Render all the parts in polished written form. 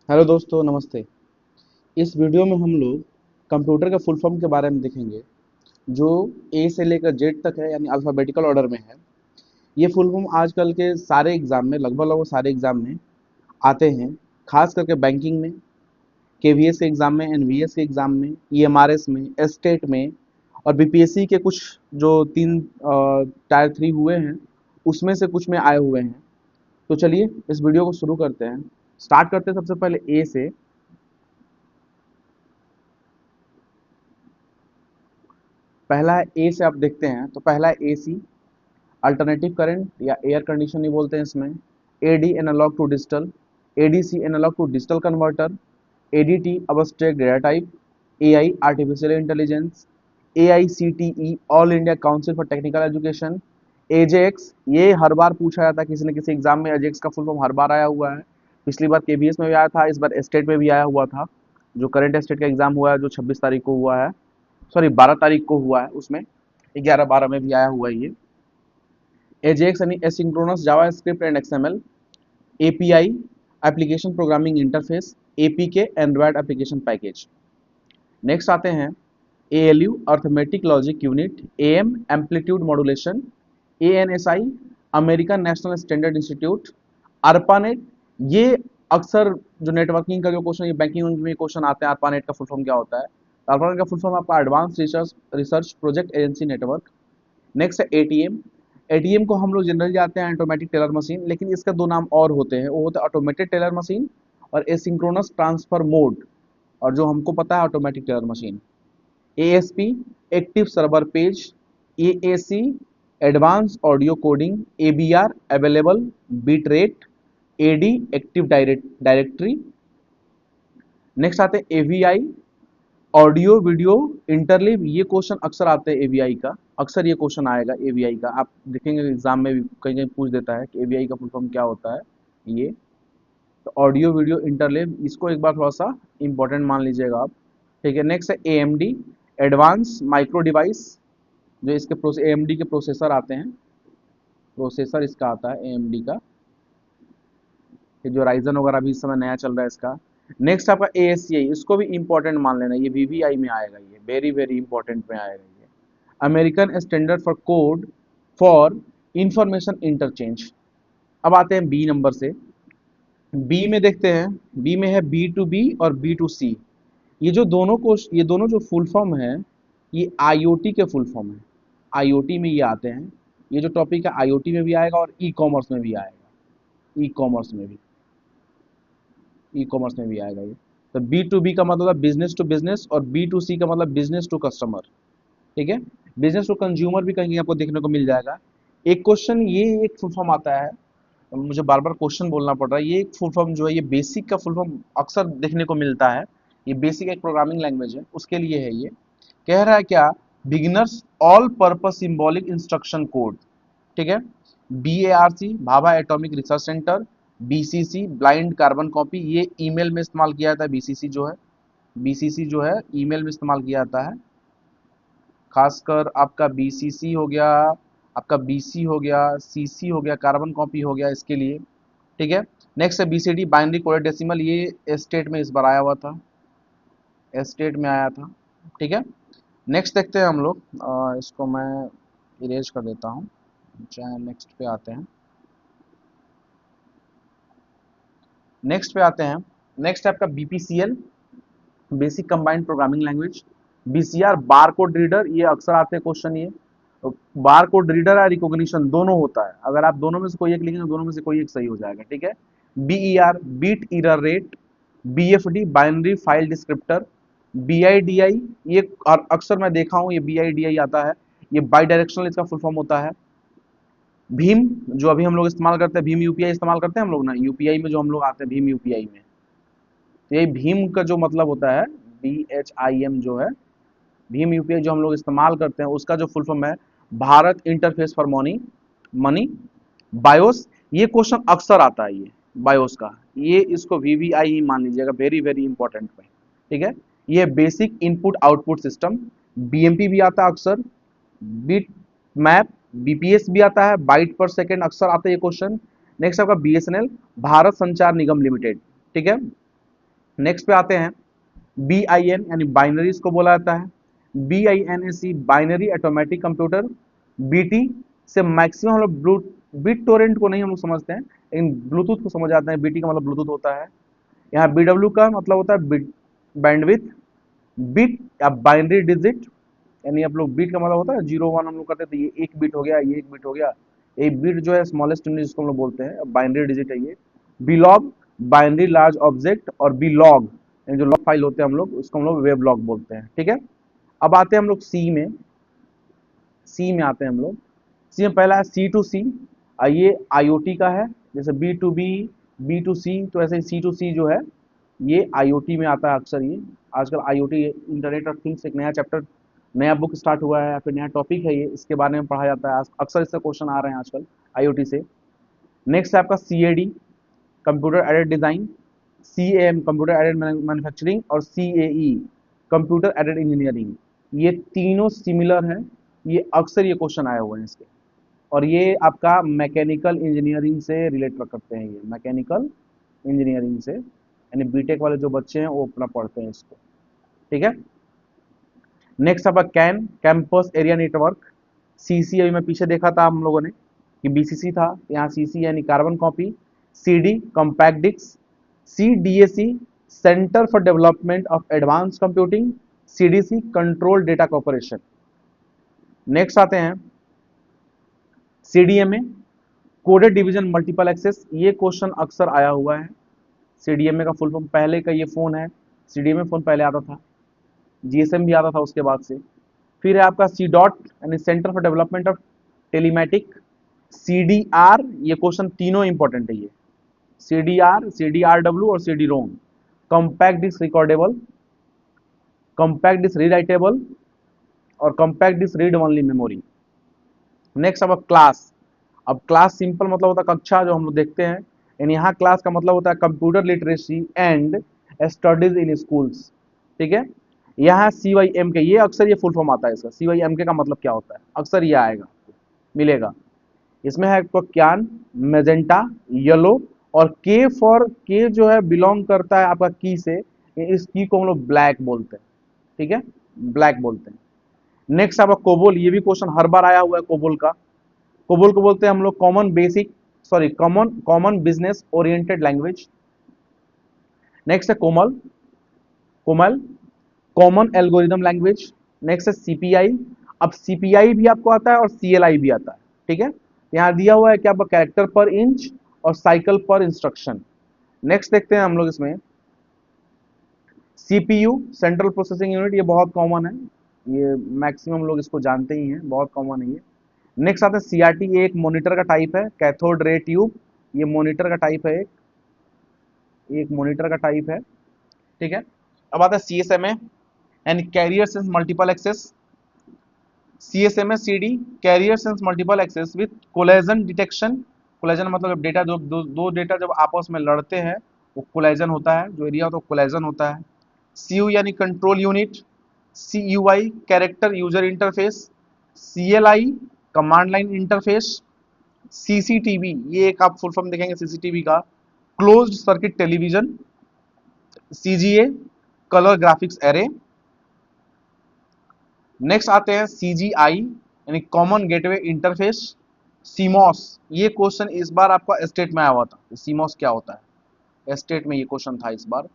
Hello दोस्तों, नमस्ते। इस वीडियो में हम लोग कंप्यूटर के फुल फॉर्म के बारे में देखेंगे, जो ए से लेकर जेड तक है, यानी अल्फ़ाबेटिकल ऑर्डर में है। ये फुल फॉर्म आजकल के सारे एग्जाम में, लगभग सारे एग्जाम में आते हैं। खास करके बैंकिंग में, केवीएस के एग्जाम में, एनवीएस के एग्जाम में, ईएमआरएस में, एस्टेट में, और बीपीएससी के कुछ जो तीन टायर 3 हुए हैं, उसमें से कुछ में आए हुए हैं। तो चलिए इस वीडियो को शुरू करते हैं। स्टार्ट करते हैं सबसे पहले ए से। पहला है ए से, आप देखते हैं तो पहला है एसी, अल्टरनेटिव करंट या एयर कंडीशन ही बोलते हैं इसमें। AD analog to digital, ADC analog to digital converter, ADT abstract data type, AI artificial intelligence, AICTE all India council for technical education, AJAX. ये हर बार पूछा जाता है किसी न किसी एग्जाम में, एजेक्स का फुल फॉर्म हर बार आया हुआ है। पिछली बार केबीएस में भी आया था, इस बार स्टेट में भी आया हुआ था। जो करंट स्टेट का एग्जाम हुआ है, जो 26 तारीख को हुआ है, सॉरी 12 तारीख को हुआ है, उसमें 11-12 में भी आया हुआ है ये। एजेक्स यानी asynchronous Java script and XML, API application programming interface, APK Android application package. Next आते हैं ALU arithmetic logic unit, am amplitude modulation, ANSI American national standard institute, ARPANET. ये अक्सर जो नेटवर्किंग का जो क्वेश्चन, ये बैंकिंग में क्वेश्चन आते हैं, अर्पानेट का फुल फॉर्म क्या होता है। अर्पानेट का फुल फॉर्म आपका advance research project agency network. Next है एटीएम। एटीएम को हम लोग जनरली जाते हैं ऑटोमेटिक टेलर मशीन, लेकिन इसका दो नाम और होते हैं, वो होता है ऑटोमेटेड टेलर मशीन और एसिंक्रोनस ट्रांसफर मोड। और जो हमको पता है automatic teller machine. ASP active server page, AAC advance audio coding, ABR available bit rate, AD active directory. Next आते हैं एवीआई ऑडियो वीडियो इंटरलीव। ये क्वेश्चन अक्सर आते हैं एवीआई का, अक्सर ये क्वेश्चन आएगा एवीआई का, आप देखेंगे एग्जाम में भी कहीं कहीं पूछ देता है कि एवीआई का फुल फॉर्म क्या होता है। ये तो ऑडियो वीडियो इंटरलीव, इसको एक बार थोड़ा सा इंपॉर्टेंट मान लीजिएगा आप। ठीक है। नेक्स्ट है एएमडी एडवांस माइक्रो डिवाइस, जो इसके एएमडी के प्रोसेसर आते हैं, प्रोसेसर इसका आता है एएमडी का, ये जो राइजन वगैरह भी इस समय नया चल रहा है इसका। नेक्स्ट आपका एएससीआई, इसको भी इंपॉर्टेंट मान लेना, ये वीवीआई में आएगा, ये वेरी वेरी इंपॉर्टेंट में आएगा ये। American standard for code for information interchange. अब आते हैं बी नंबर से। बी में देखते हैं, बी में है बी टू बी और बी टू सी। ये दोनों जो फुल फॉर्म है, ये आईओटी के फुल फॉर्म है। आईओटी में ये आते हैं। ये जो टॉपिक है आईओटी में भी आएगा और ई कॉमर्स में भी आएगा, ई कॉमर्स में भी, ई कॉमर्स में भी आएगा ये। तो बी टू बी का मतलब है बिजनेस टू बिजनेस, और बी टू सी का मतलब बिजनेस टू कस्टमर। ठीक है। बिजनेस टू कंज्यूमर भी कहीं आपको देखने को मिल जाएगा। एक क्वेश्चन ये एक फुल फॉर्म आता है, मुझे बार बार क्वेश्चन बोलना पड़ रहा है, ये एक फुल फॉर्म जो है, ये बेसिक का फुल फॉर्म अक्सर देखने को मिलता है। ये बेसिक एक प्रोग्रामिंग लैंग्वेज है, उसके लिए है ये। कह रहा है क्या, beginners all purpose symbolic instruction code. ठीक है। BARC Bhabha atomic research centre, BCC blind carbon copy, ये ईमेल में इस्तेमाल किया जाता है। बीसीसी जो है ईमेल में इस्तेमाल किया जाता है। खासकर आपका BCC हो गया, आपका BC हो गया, CC हो गया, कार्बन कॉपी हो गया, इसके लिए। ठीक है। नेक्स्ट है BCD बाइनरी कोडेड डेसिमल, ये स्टेट में इस बार आया हुआ था, स्टेट में आया था। ठीक है। नेक्स्ट देखते हैं हम लोग, इसको मैं इरेज कर देता हूँ। नेक्स्ट पे आते हैं, नेक्स्ट पे आते हैं। नेक्स्ट है आपका BPCL basic combined programming language. BCR bar code reader, ये अक्सर आते हैं क्वेश्चन ये। बार कोड रीडर और रिकॉग्निशन दोनों होता है, अगर आप दोनों में से कोई एक लिखेंगे, दोनों में से कोई एक सही हो जाएगा। ठीक है। BER bit error rate, BFD binary file descriptor, BIDI, ये अक्सर मैं देखा हूँ, ये BIDI आता है, ये बाई डायरेक्शनल इसका फुल फॉर्म होता है। भीम, जो अभी हम लोग इस्तेमाल करते हैं, भीम यूपीआई इस्तेमाल करते हैं हम लोग ना, यूपीआई में जो हम लोग आते हैं भीम यूपीआई में, तो ये भीम का जो मतलब होता है, BHIM जो है, भीम यूपीआई जो हम लोग इस्तेमाल करते हैं, उसका जो फुल फॉर्म है Bharat interface for money money. BIOS, ये क्वेश्चन अक्सर आता है, ये बायोस का, ये इसको VVI ही मान लीजिएगा, वेरी वेरी इंपॉर्टेंट में। ठीक है। ये basic input output system. BMP भी आता है अक्सर, बिट मैप, BPS भी आता है, बाइट पर सेकेंड अक्सर आता है ये क्वेश्चन। नेक्स्ट आपका BSNL भारत संचार निगम लिमिटेड। ठीक है। नेक्स्ट पे आते हैं BIN यानी बाइनरी इसको बोला जाता है, BINAC binary automatic computer. BT से मैक्सिमम हम लोग बिट टोरेंट को नहीं हम लोग समझते हैं, लेकिन ब्लूटूथ को समझ आते हैं। BT का मतलब ब्लूटूथ होता है। यहाँ BW का मतलब होता है बिट बैंडविथ। बिट या बाइनरी डिजिट, यानी आप लोग बिट का मतलब होता है 0 1 हम लोग करते थे, ये एक बिट हो गया, ये एक बिट हो गया। एक बिट जो है स्मॉलेस्ट यूनिट जिसको हम लोग बोलते हैं, बाइनरी डिजिट है ये। बिलॉग बाइनरी लार्ज ऑब्जेक्ट, और बिलॉग जो लॉग फाइल होते हैं हम लोग उसको हम लोग वेब लॉग बोलते हैं, ठीक है। अब आते हैं हम लोग सी में आते हैं हम लोग। सी में पहला है C2C, ये IoT का है। जैसे B2B B2C, तो ऐसे C2C जो है ये IoT में आता है अक्सर। ये आजकल IoT इंटरनेट ऑफ थिंग्स एक नया चैप्टर, नया बुक स्टार्ट हुआ है या फिर नया टॉपिक है, ये इसके बारे में पढ़ा जाता है। अक्सर इससे क्वेश्चन आ रहे हैं आजकल IoT से। नेक्स्ट है आपका CAD computer aided design, CAM computer aided manufacturing, और CAE कंप्यूटर एडेड इंजीनियरिंग। ये तीनों सिमिलर हैं, ये अक्सर ये क्वेश्चन आए हुए हैं इसके। और ये आपका मैकेनिकल इंजीनियरिंग से रिलेट करते हैं, ये मैकेनिकल इंजीनियरिंग से, यानी बीटेक वाले जो बच्चे हैं वो अपना पढ़ते हैं इसको, ठीक है। नेक्स्ट आपका कैंपस एरिया नेटवर्क। CC अभी मैं पीछे देखा था हम लोगों ने कि BCC था, यहाँ CC यानी carbon copy. CD compact disc. CDAC centre for development of advance computing. CDC control data corporation. Next आते हैं CDMA coded division multiple access. ये क्वेश्चन अक्सर आया हुआ है। CDMA का फुल फॉर्म, पहले का ये फोन है, CDMA फोन पहले आता था, GSM भी आता था उसके बाद से। फिर है आपका CDOT यानी centre for development of telematic. CDR, ये क्वेश्चन तीनों इंपॉर्टेंट है ये, CDR, CDRW और CD-ROM। Compact disc recordable, compact disc rewritable, और compact disc read only memory. Next अब क्लास। अब क्लास सिंपल मतलब होता है कक्षा, जो हम लोग देखते हैं, यानी यहाँ क्लास का मतलब होता है computer literacy and studies in schools, ठीक है। यहाँ CYMK, ये अक्सर ये फुल फॉर्म आता है इसका। CYMK का मतलब क्या होता है, अक्सर ये आएगा मिलेगा। इसमें है आपको क्यान, मेजेंटा, येलो, और के जो है बिलोंग करता है आपका की से, इस की को हम लोग ब्लैक बोलते हैं, ठीक है, ब्लैक बोलते हैं। नेक्स्ट आपका कोबोल, ये भी क्वेश्चन हर बार आया हुआ है कोबोल का। कोबोल को बोलते हैं हम लोग common business oriented language. Next है कोमल कॉमन एल्गोरिदम लैंग्वेज। नेक्स्ट है CPI। अब CPI भी आपको आता है और CLI भी आता है, ठीक है। यहाँ दिया हुआ है कि आपका कैरेक्टर पर इंच और साइकिल पर इंस्ट्रक्शन। नेक्स्ट देखते हैं हम लोग इसमें CPU सेंट्रल प्रोसेसिंग यूनिट, ये बहुत कॉमन है, ये मैक्सिमम लोग इसको जानते ही हैं, बहुत कॉमन है ये। नेक्स्ट आता है CRT, ये एक मॉनिटर का टाइप है, कैथोड रे ट्यूब, ये मॉनिटर का टाइप है, एक मॉनिटर का टाइप है, ठीक है। अब आता है CSMA यानी carrier sense multiple access. CSMA CD carrier sense multiple access with collision detection. Collision मतलब डेटा जो दो डेटा जब आपस में लड़ते हैं वो कोलेजन होता है, जो एरिया होता है वो कोलेजन होता है। CU यानी control unit. CUI character user interface. CLI command line interface. CCTV, ये एक आप फुल फॉर्म देखेंगे CCTV का, closed circuit television. CGA colour graphics array. Next आते हैं CGI यानी कॉमन गेटवे इंटरफेस। CMOS, ये क्वेश्चन इस बार आपका स्टेट में आया हुआ था, CMOS क्या होता है, स्टेट में ये क्वेश्चन था इस बार।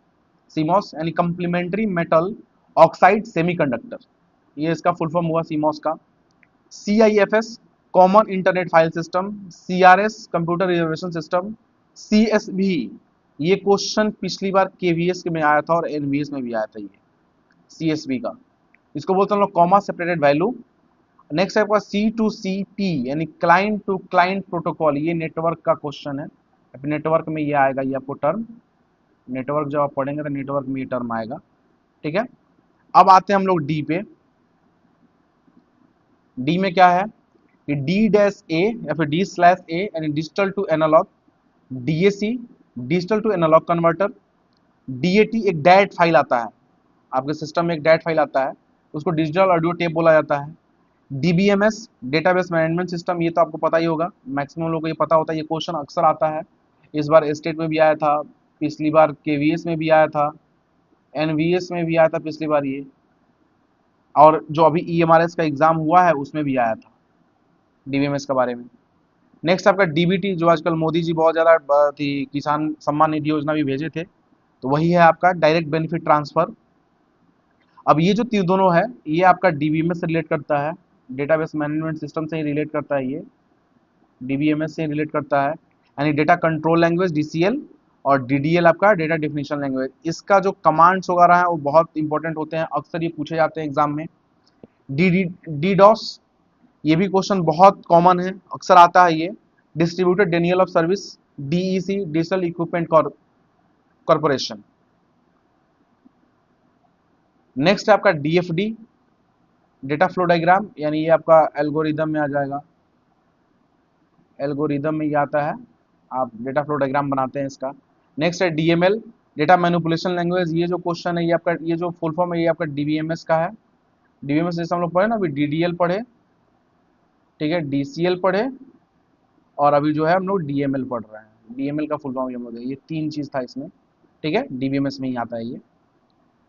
CMOS यानी कंप्लीमेंट्री मेटल ऑक्साइड सेमीकंडक्टर, ये इसका फुल फॉर्म हुआ CMOS का। CIFS common internet file system. CRS computer reservation system. CSV, ये क्वेश्चन पिछली बार KVS में आया था और NVS में भी आया था ये CSV का, इसको बोलते हैं लोग कॉमा सेपरेटेड वैल्यू। नेक्स्ट है आपका C2CP यानी क्लाइंट टू क्लाइंट प्रोटोकॉल, ये नेटवर्क का क्वेश्चन है, नेटवर्क में ये आएगा, ये आपको टर्म, नेटवर्क जब आप पढ़ेंगे तो नेटवर्क में ये टर्म आएगा, ठीक है। अब आते हैं हम लोग डी पे। डी में क्या है कि D-A या फिर D/A यानी digital to analog. DAC digital to analog converter. DAT एक डैट फाइल आता है, आपके सिस्टम में एक डैट फाइल आता है, उसको डिजिटल ऑडियो टेप बोला जाता है। DBMS डेटाबेस मैनेजमेंट सिस्टम, ये तो आपको पता ही होगा, मैक्सिमम लोगों को ये पता होता है, ये क्वेश्चन अक्सर आता है, इस बार स्टेट में भी आया था, पिछली बार KVS में भी आया था, एनवीएस में भी आया था पिछली बार ये, और जो अभी ईएमआरएस का एग्जाम हुआ है उसमें भी आया था डीबीएमएस के बारे में। नेक्स्ट आपका डीबीटी, जो आजकल मोदी जी बहुत ज़्यादा थी, किसान सम्मान निधि योजना भी भेजे थे, तो वही है आपका डायरेक्ट बेनिफिट ट्रांसफर। अब ये जो तीन दोनों है ये आपका डीबीएमएस से रिलेट करता है, डेटाबेस मैनेजमेंट सिस्टम से ही रिलेट करता है, ये डीबीएमएस से रिलेट करता है, यानी डेटा कंट्रोल लैंग्वेज डीसीएल, और डीडीएल आपका डेटा डेफिनेशन लैंग्वेज। इसका जो कमांड्स वगैरह है वो बहुत इंपॉर्टेंट होते हैं, अक्सर ये पूछे जाते हैं एग्जाम में। डी डीडॉस, ये भी क्वेश्चन बहुत कॉमन है, अक्सर आता है ये। Distributed Daniel of service, DEC, digital equipment corporation. Next है आपका डीएफडी, डेटा फ्लो डायग्राम, यानी ये आपका एल्गोरिदम में आ जाएगा, एल्गोरिदम में ये आता है, आप डेटा फ्लो डायग्राम बनाते हैं इसका। नेक्स्ट है डीएमएल, डेटा मैनिपुलेशन लैंग्वेज। ये जो क्वेश्चन है ये आपका, ये जो फुल फॉर्म है ये आपका डीबीएमएस का है। डीबीएमएस जैसे हम लोग पढ़े ना, अभी डीडीएल पढ़े, ठीक है, डीसीएल पढ़े, और अभी जो है हम लोग डीएमएल पढ़ रहे हैं। डीएमएल का फुल फॉर्म ये हम लोग, ये तीन चीज था इसमें, ठीक है, डीबीएमएस में ही आता है ये।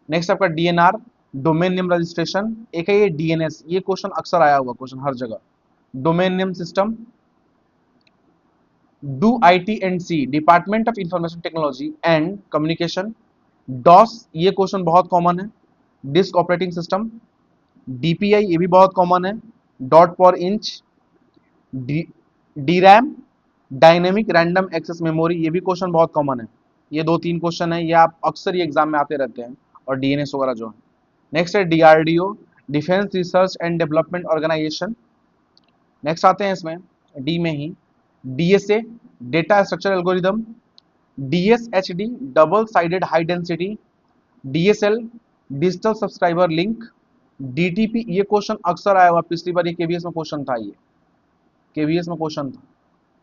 नेक्स्ट आपका डीएनआर, डोमेन नेम रजिस्ट्रेशन। एक है ये डीएनएस, ये क्वेश्चन अक्सर आया हुआ क्वेश्चन हर जगह। Domain name system. Do ITNC, department of information technology and communication. DOS, ये क्वेश्चन बहुत कॉमन है। Disk operating system. डीपीआई, ये भी बहुत कॉमन है, dot per inch. D RAM, dynamic random access memory, ये भी क्वेश्चन बहुत कॉमन है। ये दो तीन क्वेश्चन है, ये आप अक्सर ये एग्जाम में आते रहते हैं, और डीएनएस वगैरह जो है। नेक्स्ट है DRDO, defence research and development organisation. Next आते हैं इसमें डी में ही, DSA, data structure algorithm. DSHD, double sided high density. DSL, digital subscriber link. DTP, ये क्वेश्चन अक्सर आया हुआ, पिछली बार ये केवीएस में क्वेश्चन था, ये केवीएस में क्वेश्चन था,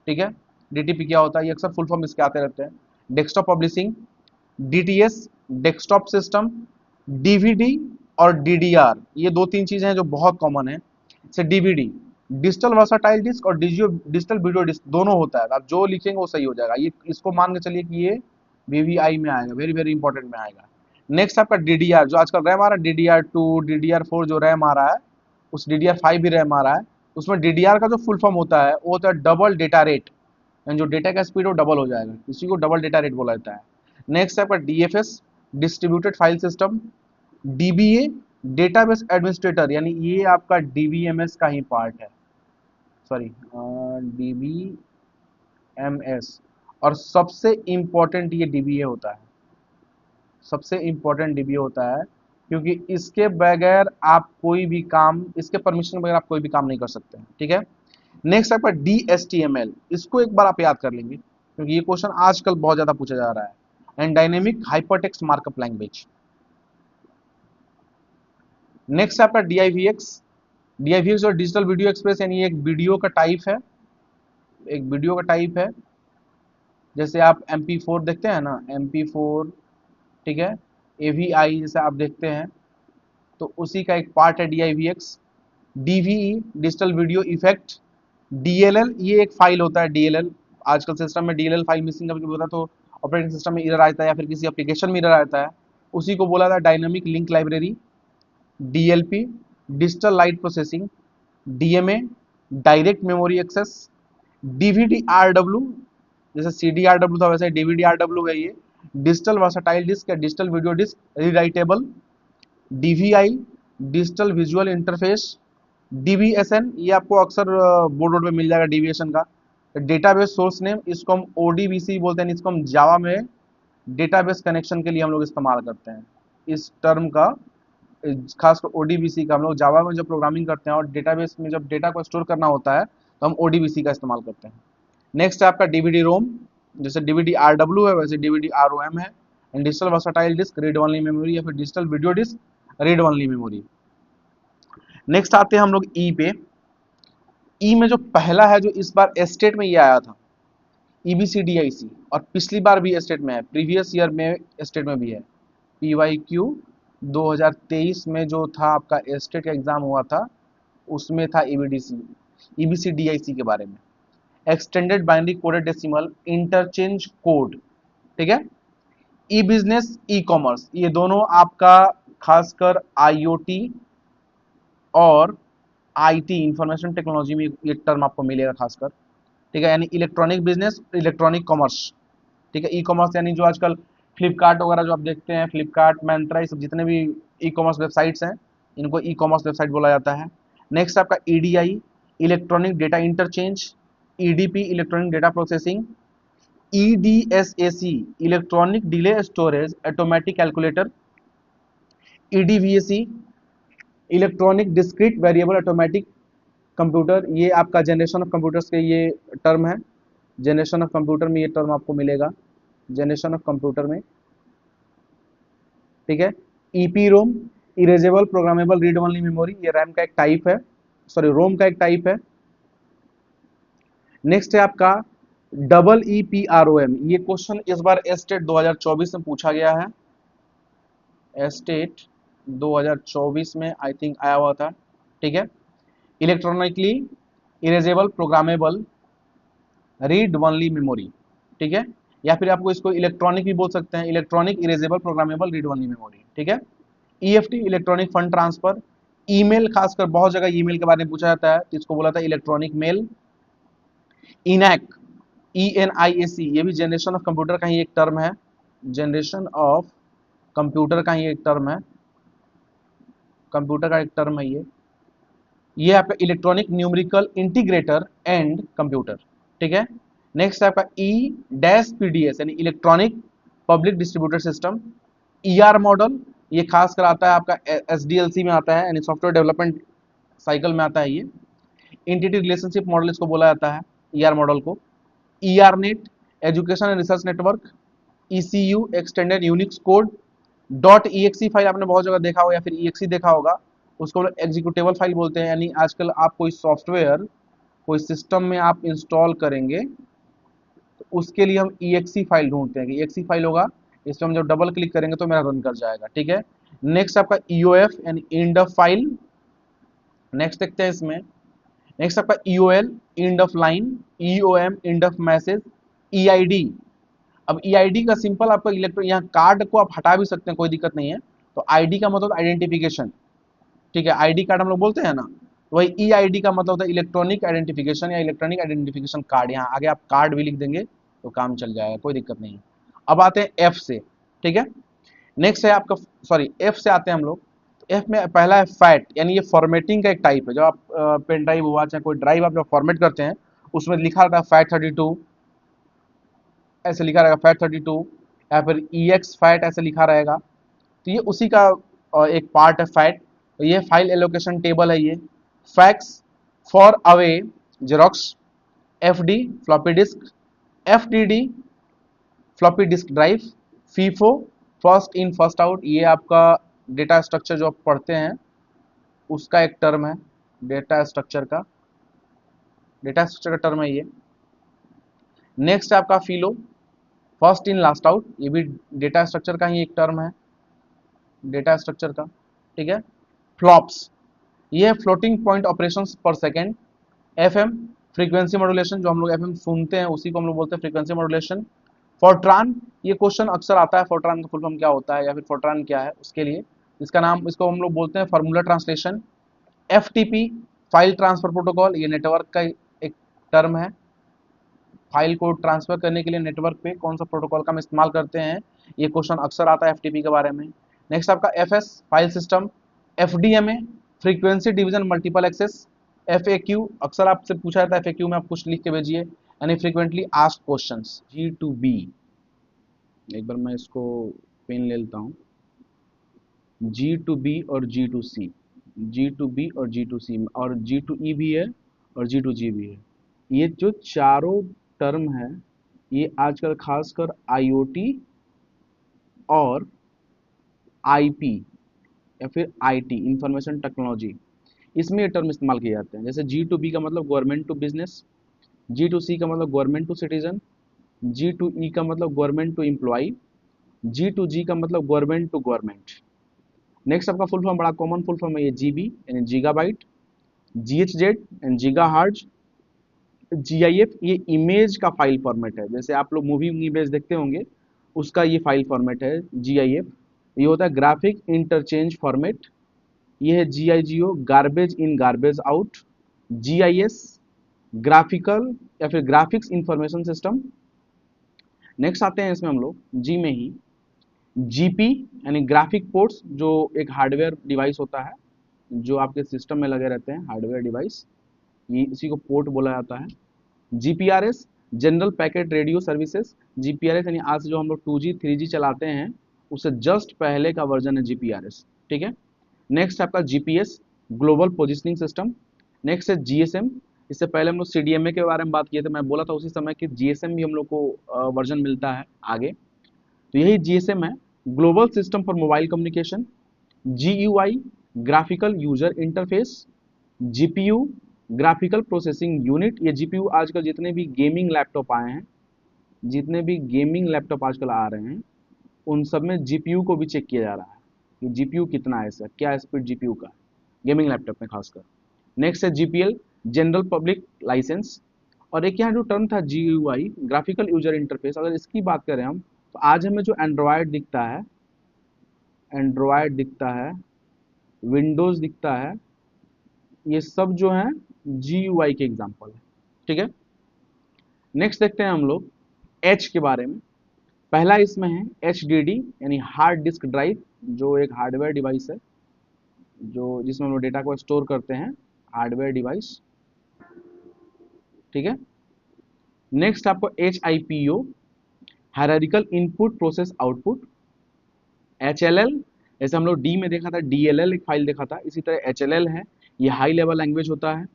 ठीक है। डीटीपी क्या होता है, ये अक्सर फुल फॉर्म इसके आते रहते हैं। Desktop publishing. DTS, desktop system. DVD और डीडीआर, ये दो तीन चीजें हैं जो बहुत कॉमन है। जैसे डीवीडी, डिजिटल वर्साटाइल डिस्क, और डिजिटल वीडियो डिस्क, दोनों होता है, आप जो लिखेंगे वो सही हो जाएगा। ये इसको मान के चलिए कि ये वीवीआई में आएगा, वेरी वेरी इंपॉर्टेंट में आएगा। नेक्स्ट आपका डीडीआर, जो आजकल रैम आ रहा है, डीडीआर 2, डीडीआर 4 जो रैम आ रहा है, उस डीडीआर 5 भी रैम आ रहा है, उसमें डीडीआर का जो फुल फॉर्म होता है वो होता है डबल डेटा रेट, यानी जो डेटा का स्पीड वो डबल हो जाएगा, इसी को डबल डेटा रेट बोला जाता है। नेक्स्ट आपका DFS, distributed file system. DBA, database administrator, यानी ये आपका डीबीएमएस का ही पार्ट है, सॉरी, डीबीएमएस। और सबसे इंपॉर्टेंट ये डीबीए होता है, सबसे इंपॉर्टेंट डीबीए होता है, क्योंकि इसके बगैर आप कोई भी काम, इसके परमिशन बगैर आप कोई भी काम नहीं कर सकते हैं, ठीक है। नेक्स्ट आपका डीएसटीएमएल, इसको एक बार आप याद कर लेंगे क्योंकि ये क्वेश्चन आजकल बहुत ज्यादा पूछा जा रहा है। And dynamic hypertext markup language. Next आपका डीआईवीएक्स, डीआईवीएक्स और डिजिटल वीडियो एक्सप्रेस, यानी एक वीडियो का टाइप है, एक वीडियो का टाइप है। जैसे आप MP4 देखते हैं ना, MP4, ठीक है, AVI जैसे आप देखते हैं, तो उसी का एक पार्ट है डीआईवीएक्स। डीवीई, डिजिटल वीडियो इफेक्ट। डीएलएल, ये एक फाइल होता है, डीएलएल आजकल सिस्टम में डीएलएल फाइल मिसिंग कभी होता है तो ऑपरेटिंग सिस्टम में एरर आता है या फिर किसी एप्लीकेशन में एरर आता है, उसी को बोला था dynamic link library. DLP, digital light processing. DMA, direct memory access. DVDRW, जैसे सीडीआरडब्ल्यू था वैसे डीवीडीआरडब्ल्यू है ये, डिजिटल वर्सटाइल डिस्क या digital video disc rewritable. DVI, digital visual interface. DVSN, ये आपको अक्सर बोर्ड वोर्ड में मिल जाएगा डीवीएसएन का। डेटाबेस सोर्स नेम, इसको हम ओडीबीसी बोलते हैं, इसको हम जावा में डेटाबेस कनेक्शन के लिए हम लोग इस्तेमाल करते हैं इस टर्म का, खासकर ओडीबीसी का। हम लोग जावा में जब प्रोग्रामिंग करते हैं और डेटाबेस में जब डेटा को स्टोर करना होता है तो हम ओडीबीसी का इस्तेमाल करते हैं। नेक्स्ट है आपका डीवीडी रोम, जैसे डीवीडी आरडब्ल्यू है वैसे डीवीडी आरओएम है। And digital versatile disc, read only memory, या फिर digital video disc, read only memory. Next आते हैं हम लोग ई पे। ई में जो पहला है, जो इस बार एस्टेट में ये आया था, EBCDIC, और पिछली बार भी एस्टेट में है, प्रीवियस ईयर में एस्टेट में भी है। PYQ 2023 में जो था आपका एस्टेट का एग्जाम हुआ था, उसमें था EBCDIC के बारे में। Extended binary coded decimal interchange code, ठीक है। ई बिजनेस, ई कॉमर्स, ये दोनों आपका खासकर आईओटी और आईटी इंफॉर्मेशन टेक्नोलॉजी में ये टर्म आपको मिलेगा खासकर, ठीक है। यानी इलेक्ट्रॉनिक बिजनेस, इलेक्ट्रॉनिक कॉमर्स, ठीक है। ई कॉमर्स यानी जो आजकल फ्लिपकार्ट वगैरह जो आप देखते हैं, फ्लिपकार्ट, मैंत्रा, ये सब जितने भी ई कॉमर्स वेबसाइट्स हैं, इनको ई कॉमर्स वेबसाइट बोला जाता है। नेक्स्ट आपका EDI, electronic data interchange, EDP, electronic data processing, EDSAC, electronic delay storage automatic calculator, EDVAC, electronic discrete variable automatic computer, ये आपका जनरेशन ऑफ कंप्यूटर्स के ये टर्म है। जनरेशन ऑफ कंप्यूटर में ये टर्म आपको मिलेगा, जनरेशन ऑफ कंप्यूटर में, ठीक है। EPROM, erasable programmable read only memory, ये रैम का एक टाइप है, सॉरी रोम का एक टाइप है। नेक्स्ट है आपका double E P R O M, ये क्वेश्चन इस बार एस्टेट 2024 में पूछा गया है, एस्टेट 2024 में आई थिंक आया हुआ था, ठीक है। Electronically erasable programmable read only memory, ठीक है। या फिर आपको इसको इलेक्ट्रॉनिक भी बोल सकते हैं, electronic erasable programmable read only memory, ठीक है। EFT, electronic fund transfer, email, खासकर बहुत जगह ईमेल के बारे में पूछा जाता है, तो इसको बोला था इलेक्ट्रॉनिक मेल। इनैक, ENIAC, ये भी जनरेशन ऑफ कंप्यूटर का ही एक टर्म है, जनरेशन ऑफ कंप्यूटर का ही एक टर्म है, कंप्यूटर का एक टर्म है ये आपका electronic numerical integrator and computer, ठीक है। नेक्स्ट आपका E-PDS यानी electronic public distributor system. ER model, ये खास कर आता है आपका SDLC में आता है, यानी सॉफ्टवेयर डेवलपमेंट साइकिल में आता है ये। एंटिटी रिलेशनशिप मॉडल इसको बोला जाता है, ER मॉडल को। ERNet, education and research network. ECU, extended Unix code. .exe file आपने बहुत जगह देखा होगा, या फिर exe देखा होगा, उसको एग्जीक्यूटेबल फाइल बोलते हैं। यानी आजकल आप कोई सॉफ्टवेयर कोई सिस्टम में आप इंस्टॉल करेंगे तो उसके लिए हम exe फाइल ढूंढते हैं कि exe फाइल होगा, इस पर हम जब डबल क्लिक करेंगे तो मेरा रन कर जाएगा, ठीक है। नेक्स्ट आपका EOF यानी एंड ऑफ फाइल। नेक्स्ट देखते हैं इसमें, नेक्स्ट आपका EOL, end of line. EOM, end of message. EID, अब EID का सिंपल आपका इलेक्ट्रॉन, यहाँ कार्ड को आप हटा भी सकते हैं, कोई दिक्कत नहीं है। तो ID का मतलब आइडेंटिफिकेशन, ठीक है, ID कार्ड हम लोग बोलते हैं ना, तो वही EID का मतलब होता है इलेक्ट्रॉनिक आइडेंटिफिकेशन या इलेक्ट्रॉनिक आइडेंटिफिकेशन कार्ड। यहाँ आगे आप कार्ड भी लिख देंगे तो काम चल जाएगा, कोई दिक्कत नहीं है। अब आते हैं F से, ठीक है। नेक्स्ट है आपका, सॉरी F से आते हैं हम लोग। तो F में पहला है फैट, यानी ये फॉर्मेटिंग का एक टाइप है। जब आप पेन ड्राइव हुआ चाहे कोई ड्राइव आप जब फॉर्मेट करते हैं, उसमें लिखा रहता है FAT32, ऐसे लिखा रहेगा FAT32, या फिर EX फैट ऐसे लिखा रहेगा। तो ये उसी का एक पार्ट है फैट। तो ये फाइल एलोकेशन टेबल है ये। Fax, for away, xerox. FD, floppy disk. FDD, floppy disk drive. FIFO, first in first out, ये आपका डेटा स्ट्रक्चर जो आप पढ़ते हैं उसका एक टर्म है, डेटा स्ट्रक्चर का टर्म है ये। नेक्स्ट है आपका फिलो, फर्स्ट इन लास्ट आउट, ये भी डेटा स्ट्रक्चर का ही एक टर्म है, डेटा स्ट्रक्चर का, ठीक है। फ्लॉप्स, ये फ्लोटिंग पॉइंट ऑपरेशंस पर सेकेंड। FM, फ्रीक्वेंसी मॉड्यूलेशन, जो हम लोग FM सुनते हैं उसी को हम लोग बोलते हैं फ्रीक्वेंसी मॉड्यूलेशन। फोर्ट्रान, ये क्वेश्चन अक्सर आता है, फोर्ट्रान का फुल फॉर्म क्या होता है या फिर फोर्ट्रान क्या है, उसके लिए इसका नाम, इसको हम लोग बोलते हैं formula translation. FTP, file transfer protocol, ये नेटवर्क का एक टर्म है। फाइल को ट्रांसफर करने के लिए नेटवर्क पे कौन सा प्रोटोकॉल का हम इस्तेमाल करते हैं, ये क्वेश्चन अक्सर आता है FTP के बारे में। नेक्स्ट आपका FS, file system. FDMA, frequency division multiple access. FAQ, अक्सर आपसे पूछा जाता है FAQ में आप कुछ लिख के भेजिए, यानी फ्रीक्वेंटली आस्क्ड क्वेश्चंस। G2B, एक बार मैं इसको पेन ले लेता हूँ। G2B और G2C, G2B और G2C और G2E भी है और G2G भी है। ये जो चारों टर्म है ये आजकल खासकर IoT और IP या फिर IT, इंफॉर्मेशन टेक्नोलॉजी, इसमें ये टर्म इस्तेमाल किए जाते हैं। जैसे G2B का मतलब गवर्नमेंट टू बिजनेस, G2C का मतलब गवर्नमेंट टू सिटीजन, G2E का मतलब गवर्नमेंट टू एम्प्लॉय, G2G का मतलब गवर्नमेंट टू गवर्नमेंट। नेक्स्ट आपका फुल फॉर्म, बड़ा कॉमन फुल फॉर्म है ये, GB यानी गीगाबाइट, GHZ यानी गीगाहर्ट्ज, GIF ये इमेज का फाइल फॉर्मेट है। जैसे आप लोग मूवी इमेज देखते होंगे उसका ये फाइल फॉर्मेट है GIF। ये होता है ग्राफिक इंटरचेंज फॉर्मेट। ये है GIGO, garbage in garbage out. GIS, graphical या फिर ग्राफिक्स इंफॉर्मेशन सिस्टम। नेक्स्ट आते हैं इसमें हम लोग जी में ही GP यानी ग्राफिक पोर्ट्स, जो एक हार्डवेयर डिवाइस होता है जो आपके सिस्टम में लगे रहते हैं, हार्डवेयर डिवाइस, ये इसी को पोर्ट बोला जाता है। GPRS, general packet radio services. GPRS यानी आज जो हम लोग 2G 3G चलाते हैं उससे जस्ट पहले का वर्जन है GPRS, ठीक है। नेक्स्ट आपका GPS, global positioning system. Next है GSM। इससे पहले हम लोग CDMA के बारे में बात किए थे, मैं बोला था उसी समय कि GSM भी हम लोग को वर्जन मिलता है आगे, तो यही GSM है, global system for mobile communication. GUI, graphical user interface. GPU, graphical processing unit. ये GPU आजकल जितने भी गेमिंग लैपटॉप आए हैं, जितने भी गेमिंग लैपटॉप आजकल आ रहे हैं, उन सब में GPU को भी चेक किया जा रहा है कि GPU कितना है, इसका क्या स्पीड GPU का, गेमिंग लैपटॉप में खासकर। नेक्स्ट है GPL, जनरल पब्लिक लाइसेंस। और एक यहाँ जो टर्म था GUI, ग्राफिकल यूजर इंटरफेस, अगर इसकी बात करें हम, तो आज हमें जो एंड्रॉयड दिखता है, एंड्रॉयड दिखता है, विंडोज दिखता है, ये सब जो है GUI के एग्जाम्पल है, ठीक है। नेक्स्ट देखते हैं हम लोग H के बारे में। पहला इसमें है HDD यानी हार्ड डिस्क ड्राइव, जो एक हार्डवेयर डिवाइस है जो जिसमें हम लोग डेटा को स्टोर करते हैं, हार्डवेयर डिवाइस, ठीक है। नेक्स्ट आपको HIPO, hierarchical input process output. HLL, जैसे हम लोग D में देखा था DLL एक फाइल देखा था, इसी तरह HLL है, ये हाई लेवल लैंग्वेज होता है।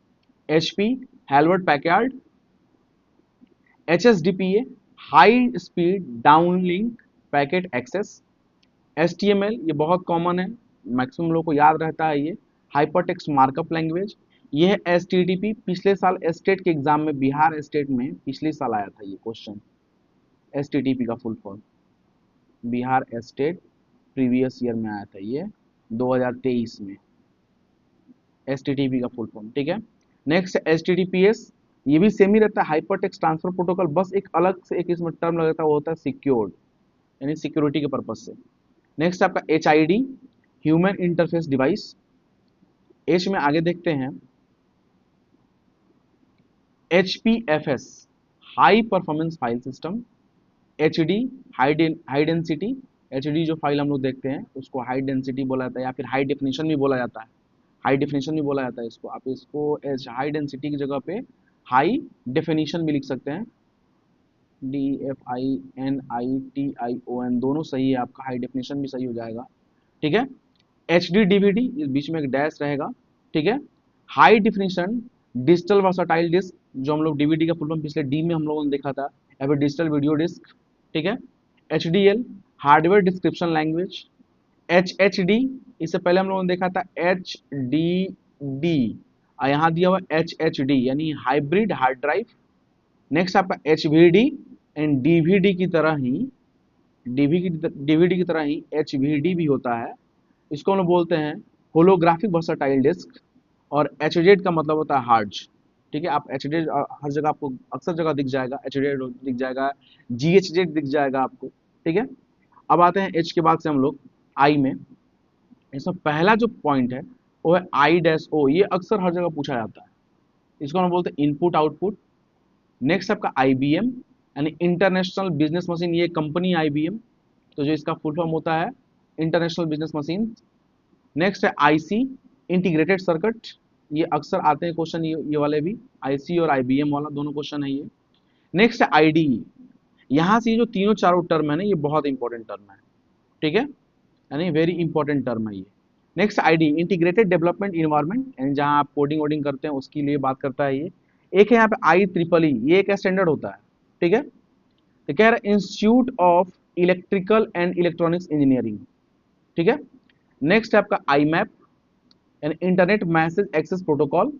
HP, Hewlett Packard. HSDPA, high speed downlink packet access. HTML, ये बहुत कॉमन है, मैक्सिमम लोगों को याद रहता है, ये हाइपरटेक्स्ट मार्कअप लैंग्वेज। ये है HTTP, पिछले साल स्टेट के एग्जाम में, बिहार स्टेट में पिछले साल आया था ये क्वेश्चन, HTTP का full form, Bihar state previous year में आया था ये 2023 में, HTTP का फुल फॉर्म, ठीक है। नेक्स्ट HTTPS, ये भी सेम ही रहता है, हाइपरटेक्स्ट ट्रांसफर प्रोटोकॉल, बस एक अलग से एक इसमें टर्म लगता है, वो होता है सिक्योर्ड, यानी सिक्योरिटी के पर्पज से। नेक्स्ट आपका HID, human interface device. H में आगे देखते हैं HPFS, high performance file system. HD, high density, HD जो फाइल हम लोग देखते हैं उसको हाई डेंसिटी बोला जाता है, या फिर हाई डेफिनेशन भी बोला जाता है, हाई डेफिनेशन भी बोला जाता है इसको, आप इसको हाई डेंसिटी की जगह पे हाई डेफिनेशन भी लिख सकते हैं, DFINITION दोनों सही है, आपका हाई डेफिनेशन भी सही हो जाएगा, ठीक है। HD DVD, इस बीच में एक डैश रहेगा, ठीक है। High definition digital versatile disc, जो हम लोग DVD का फुल फॉर्म पिछले D में हम लोगों ने देखा था, या फिर डिजिटल वीडियो डिस्क, ठीक है। HDL, hardware description language. HHD, इससे पहले हम लोगों ने देखा था HDD, और यहाँ दिया हुआ HHD यानी हाइब्रिड हार्ड ड्राइव। नेक्स्ट आपका HVD एंड DVD की तरह ही, DVD की तरह ही HVD भी होता है, इसको हम लोग बोलते हैं होलोग्राफिक वर्सटाइल डिस्क। और HZ का मतलब होता है हार्ड्स, ठीक है। आप HZ हर जगह आपको अक्सर जगह दिख जाएगा, HZ दिख जाएगा, GHZ दिख जाएगा आपको, ठीक है। अब आते हैं H के बाद से हम लोग I में, इसमें पहला जो पॉइंट है वो है I-O, ये अक्सर हर जगह पूछा जाता है, इसको हम बोलते हैं इनपुट आउटपुट। नेक्स्ट आपका IBM यानी इंटरनेशनल बिजनेस मशीन, ये कंपनी IBM, तो जो इसका फुल फॉर्म होता है इंटरनेशनल बिजनेस मशीन। नेक्स्ट है IC, इंटीग्रेटेड सर्किट, ये अक्सर आते हैं क्वेश्चन, ये वाले भी IC और IBM वाला दोनों क्वेश्चन है ये। नेक्स्ट है IDE, यहाँ से जो तीनों चारों टर्म है ना, ये बहुत इंपॉर्टेंट टर्म है, ठीक है, यानी वेरी इंपॉर्टेंट टर्म है ये। Next IDE, integrated development environment, यानी जहाँ आप कोडिंग वोडिंग करते हैं उसके लिए बात करता है ये। एक है यहाँ पे IEEE, ये एक स्टैंडर्ड होता है, ठीक है। तो कह रहा है institute of electrical and electronics engineering, ठीक है। नेक्स्ट है आपका IMAP यानी internet message access protocol.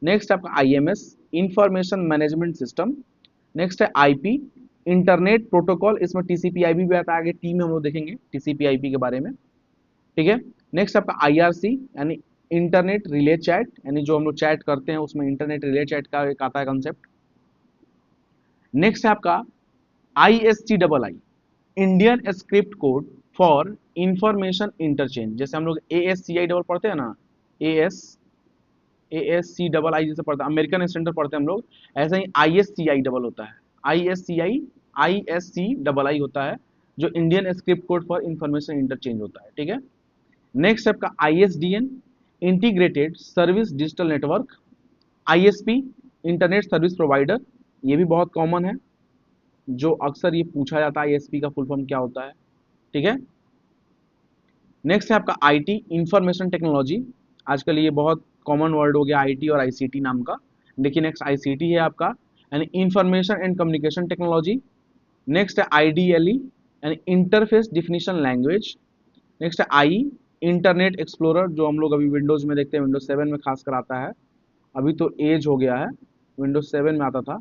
Next आपका IMS, information management system. Next है IP, इंटरनेट प्रोटोकॉल, इसमें TCP/IP भी आता है, आगे टी में हम लोग देखेंगे TCP/IP के बारे में, ठीक है। नेक्स्ट आपका IRC यानी इंटरनेट रिले चैट, यानी जो हम लोग चैट करते हैं उसमें इंटरनेट रिले चैट का एक आता है कंसेप्ट। नेक्स्ट है आपका ISTII, Indian script code for information interchange, जैसे हम लोग ASCII डबल पढ़ते हैं ना, ASCII जैसे पढ़ते हैं, अमेरिकन स्टैंडर्ड पढ़ते हैं हम लोग, ऐसा ही ISCI डबल होता है, ISCI होता है, जो Indian script code for information interchange होता है, ठीक है। नेक्स्ट आपका ISDN, integrated service digital network, ISP, internet service provider, ये भी बहुत कॉमन है, जो अक्सर ये पूछा जाता है ISP का फुल फॉर्म क्या होता है, ठीक है। नेक्स्ट है आपका IT, इंफॉर्मेशन टेक्नोलॉजी, आजकल ये बहुत कॉमन वर्ड हो गया IT और ICT नाम का, देखिए नेक्स्ट ICT है आपका, यानी information and communication technology. Next है IDLE, यानी इंटरफेस डिफिनीशन लैंग्वेज। नेक्स्ट है आई, इंटरनेट एक्सप्लोरर, जो हम लोग अभी विंडोज में देखते हैं, विंडोज 7 में खासकर आता है, अभी तो एज हो गया है, विंडोज 7 में आता था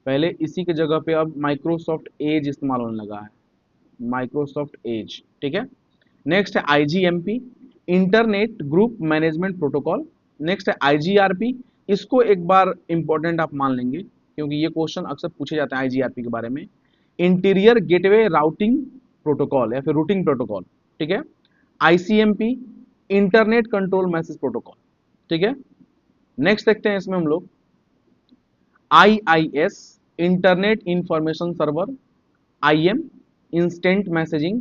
पहले, इसी की जगह पे अब माइक्रोसॉफ्ट एज इस्तेमाल होने लगा है, माइक्रोसॉफ्ट एज, ठीक है। नेक्स्ट है IGMP, internet group management protocol. Next है IGRP, इसको एक बार इंपॉर्टेंट आप मान लेंगे, क्योंकि ये क्वेश्चन अक्सर पूछे जाते हैं IGRP के बारे में, इंटीरियर गेटवे राउटिंग प्रोटोकॉल या फिर रूटिंग प्रोटोकॉल, ठीक है। ICMP, internet control message protocol, ठीक है। नेक्स्ट देखते हैं इसमें हम लोग IIS, internet information server, IM, instant messaging,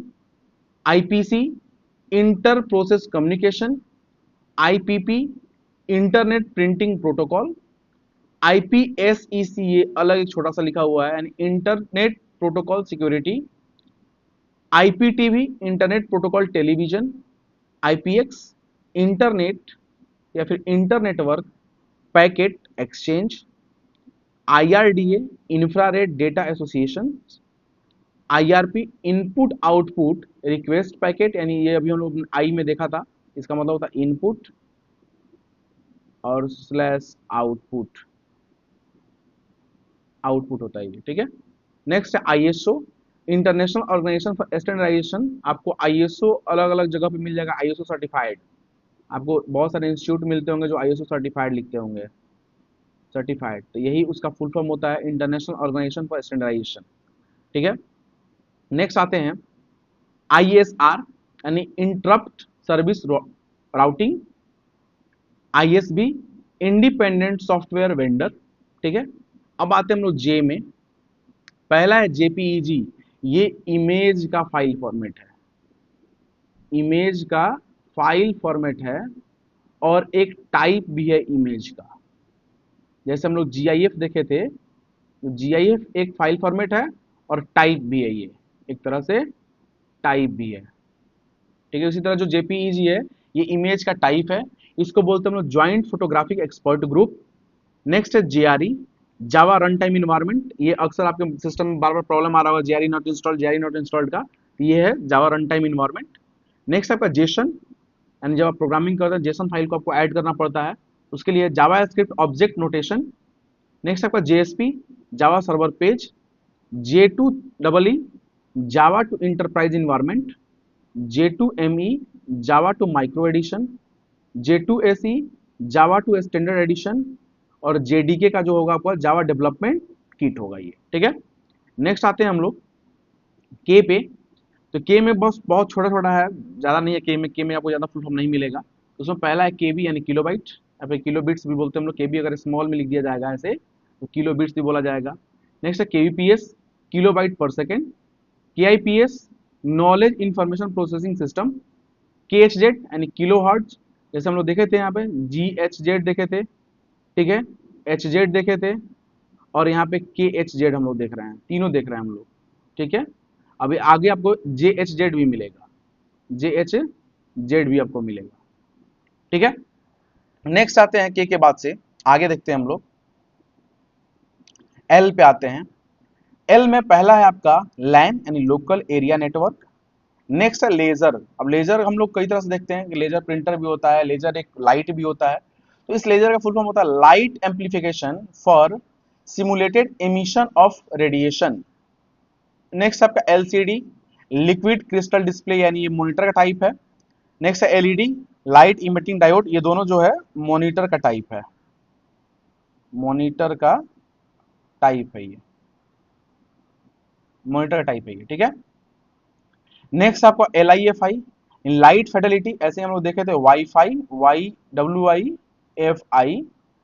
IPC, inter process communication, IPP, internet printing protocol, IPSEC, ये अलग एक छोटा सा लिखा हुआ है, यानी internet protocol security, IPTV, internet protocol television, IPX, internet या फिर internetwork packet exchange, IRDA, infrared data association, IRP, input output request packet, यानी ये अभी हम लोग आई में देखा था, इसका मतलब होता है इनपुट और स्लैश आउटपुट, आउटपुट होता है ये, ठीक है। नेक्स्ट है ISO, international organisation for standardisation, आपको ISO अलग अलग जगह पे मिल जाएगा, ISO सर्टिफाइड, आपको बहुत सारे इंस्टीट्यूट मिलते होंगे जो ISO सर्टिफाइड लिखते होंगे, सर्टिफाइड, तो यही उसका फुल फॉर्म होता है, इंटरनेशनल ऑर्गेनाइजेशन फॉर स्टैंडर्डाइजेशन, ठीक है। नेक्स्ट आते हैं ISR, यानी interrupt service routing, ISB, independent software vendor, ठीक है। अब आते हैं हम लोग जे में, पहला है JPEG, ये इमेज का फाइल फॉर्मेट है, इमेज का फाइल फॉर्मेट है, और एक टाइप भी है इमेज का, जैसे हम लोग GIF देखे थे, तो GIF एक फाइल फॉर्मेट है और टाइप भी है, ये एक तरह से टाइप भी है, ठीक है। उसी तरह जो JPEG है, ये इमेज का टाइप है, इसको बोलते हैं हम लोग joint photographic expert group. Next है JRE, जावा रन टाइम इन्वायरमेंट, ये अक्सर आपके सिस्टम में बार बार प्रॉब्लम आ रहा होगा, JRE not installed, JRE not installed का, ये है जावा रन टाइम इन्वायरमेंट। नेक्स्ट आपका जेसन, यानी जब आप प्रोग्रामिंग करते हैं जेसन फाइल को आपको ऐड करना पड़ता है, उसके लिए Java script object notation. Next आपका JSP, Java server page, J2EE, Java two enterprise environment, J2ME, Java two micro edition, J2SE, Java two standard edition, और JDK का जो होगा आपका जावा डेवलपमेंट किट होगा ये, ठीक है। नेक्स्ट आते हैं हम लोग के पे, तो के में बस बहुत छोटा छोटा है, ज़्यादा नहीं है के में आपको ज़्यादा फुल फॉर्म नहीं मिलेगा, तो उसमें पहला है KB, यानी किलोबाइट, या फिर किलो बिट्स भी बोलते हैं हम लोग, KB अगर स्मॉल में लिख दिया जाएगा ऐसे तो किलो बिट्स भी बोला जाएगा। नेक्स्ट है KBPS, किलोबाइट पर second, KIPS, knowledge information processing system, KHZ, यानी किलो हर्ट्ज, जैसे हम लोग देखे थे यहाँ पे GHZ देखे थे, ठीक है, HZ देखे थे, और यहाँ पे KHZ हम लोग देख रहे हैं, तीनों देख रहे हैं हम लोग, ठीक है। अभी आगे आपको JHZ भी मिलेगा, JHZ भी आपको मिलेगा, ठीक है। नेक्स्ट आते हैं के बाद से आगे देखते हैं हम लोग, L पे आते हैं। L में पहला है आपका लैन, यानी लोकल एरिया नेटवर्क। नेक्स्ट है लेजर, अब लेजर हम लोग कई तरह से देखते हैं कि लेजर प्रिंटर भी होता है, लेजर एक लाइट भी होता है, तो इस लेजर का फुल फॉर्म होता है light amplification for simulated emission of radiation. Next आपका LCD, लिक्विड क्रिस्टल डिस्प्ले, यानी ये मॉनिटर का टाइप है। नेक्स्ट है LED, लाइट इमिटिंग डायोड, ये दोनों जो है मॉनिटर का टाइप है, मॉनिटर का टाइप है ये, मॉनिटर का टाइप है ये, ठीक है। नेक्स्ट आपका LIFI, लाइट फेडेलिटी, ऐसे हम लोग देखे थे वाईफाई, YWIFI,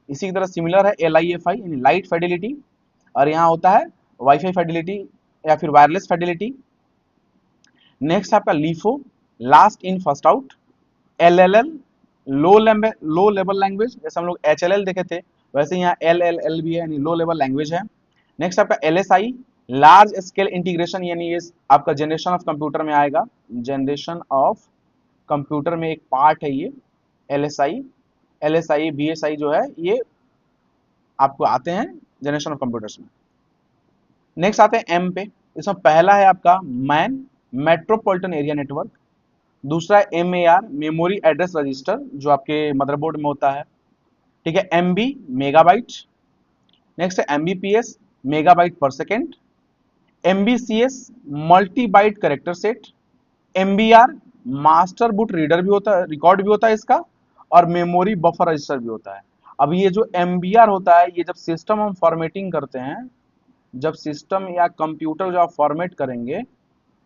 इसी की तरह सिमिलर है LIFI यानी लाइट फेडेलिटी, और यहाँ होता है वाईफाई फेडेलिटी या फिर वायरलेस फेडेलिटी। नेक्स्ट आपका LIFO, last in first out. LLL, low level language, जैसे हम लोग HLL देखे थे वैसे यहाँ LLL भी है यानी लो लेवल लैंग्वेज है। नेक्स्ट आपका LSI, लार्ज स्केल इंटीग्रेशन, यानी ये आपका जनरेशन ऑफ कंप्यूटर में आएगा, जनरेशन ऑफ कंप्यूटर में एक पार्ट है ये LSI, LSI BSI जो है ये आपको आते हैं जनरेशन ऑफ कंप्यूटर्स में। नेक्स्ट आते हैं M पे, इसमें पहला है आपका मैन, मेट्रोपॉलिटन एरिया नेटवर्क। दूसरा है MAR, मेमोरी एड्रेस रजिस्टर, जो आपके मदरबोर्ड में होता है, ठीक है। MB, megabyte. नेक्स्ट है MBPS, megabyte per second. MBCS, multi byte character set. MBR, master boot reader भी होता है, रिकॉर्ड भी होता है इसका, और मेमोरी बफर रजिस्टर भी होता है। अब ये जो MBR होता है, ये जब सिस्टम हम फॉर्मेटिंग करते हैं, जब सिस्टम या कंप्यूटर जो आप फॉर्मेट करेंगे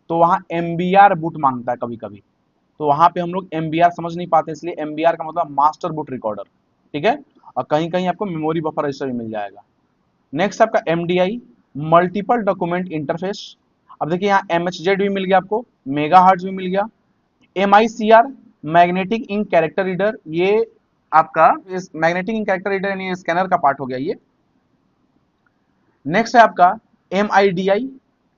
तो वहां MBR बूट मांगता है कभी कभी, तो वहां पे हम लोग MBR समझ नहीं पाते, इसलिए MBR का मतलब मास्टर बुट रिकॉर्डर, ठीक है। और कहीं कहीं आपको मेमोरी बफर रजिस्टर भी मिल जाएगा। नेक्स्ट आपका MDI, मल्टीपल डॉक्यूमेंट इंटरफेस। अब देखिए यहाँ MHZ भी मिल गया आपको, मेगाहर्ट्ज भी मिल गया। MICR, magnetic ink character reader, ये आपका इस मैग्नेटिक इंक कैरेक्टर रीडर यानी स्कैनर का पार्ट हो गया ये। नेक्स्ट है आपका MIDI,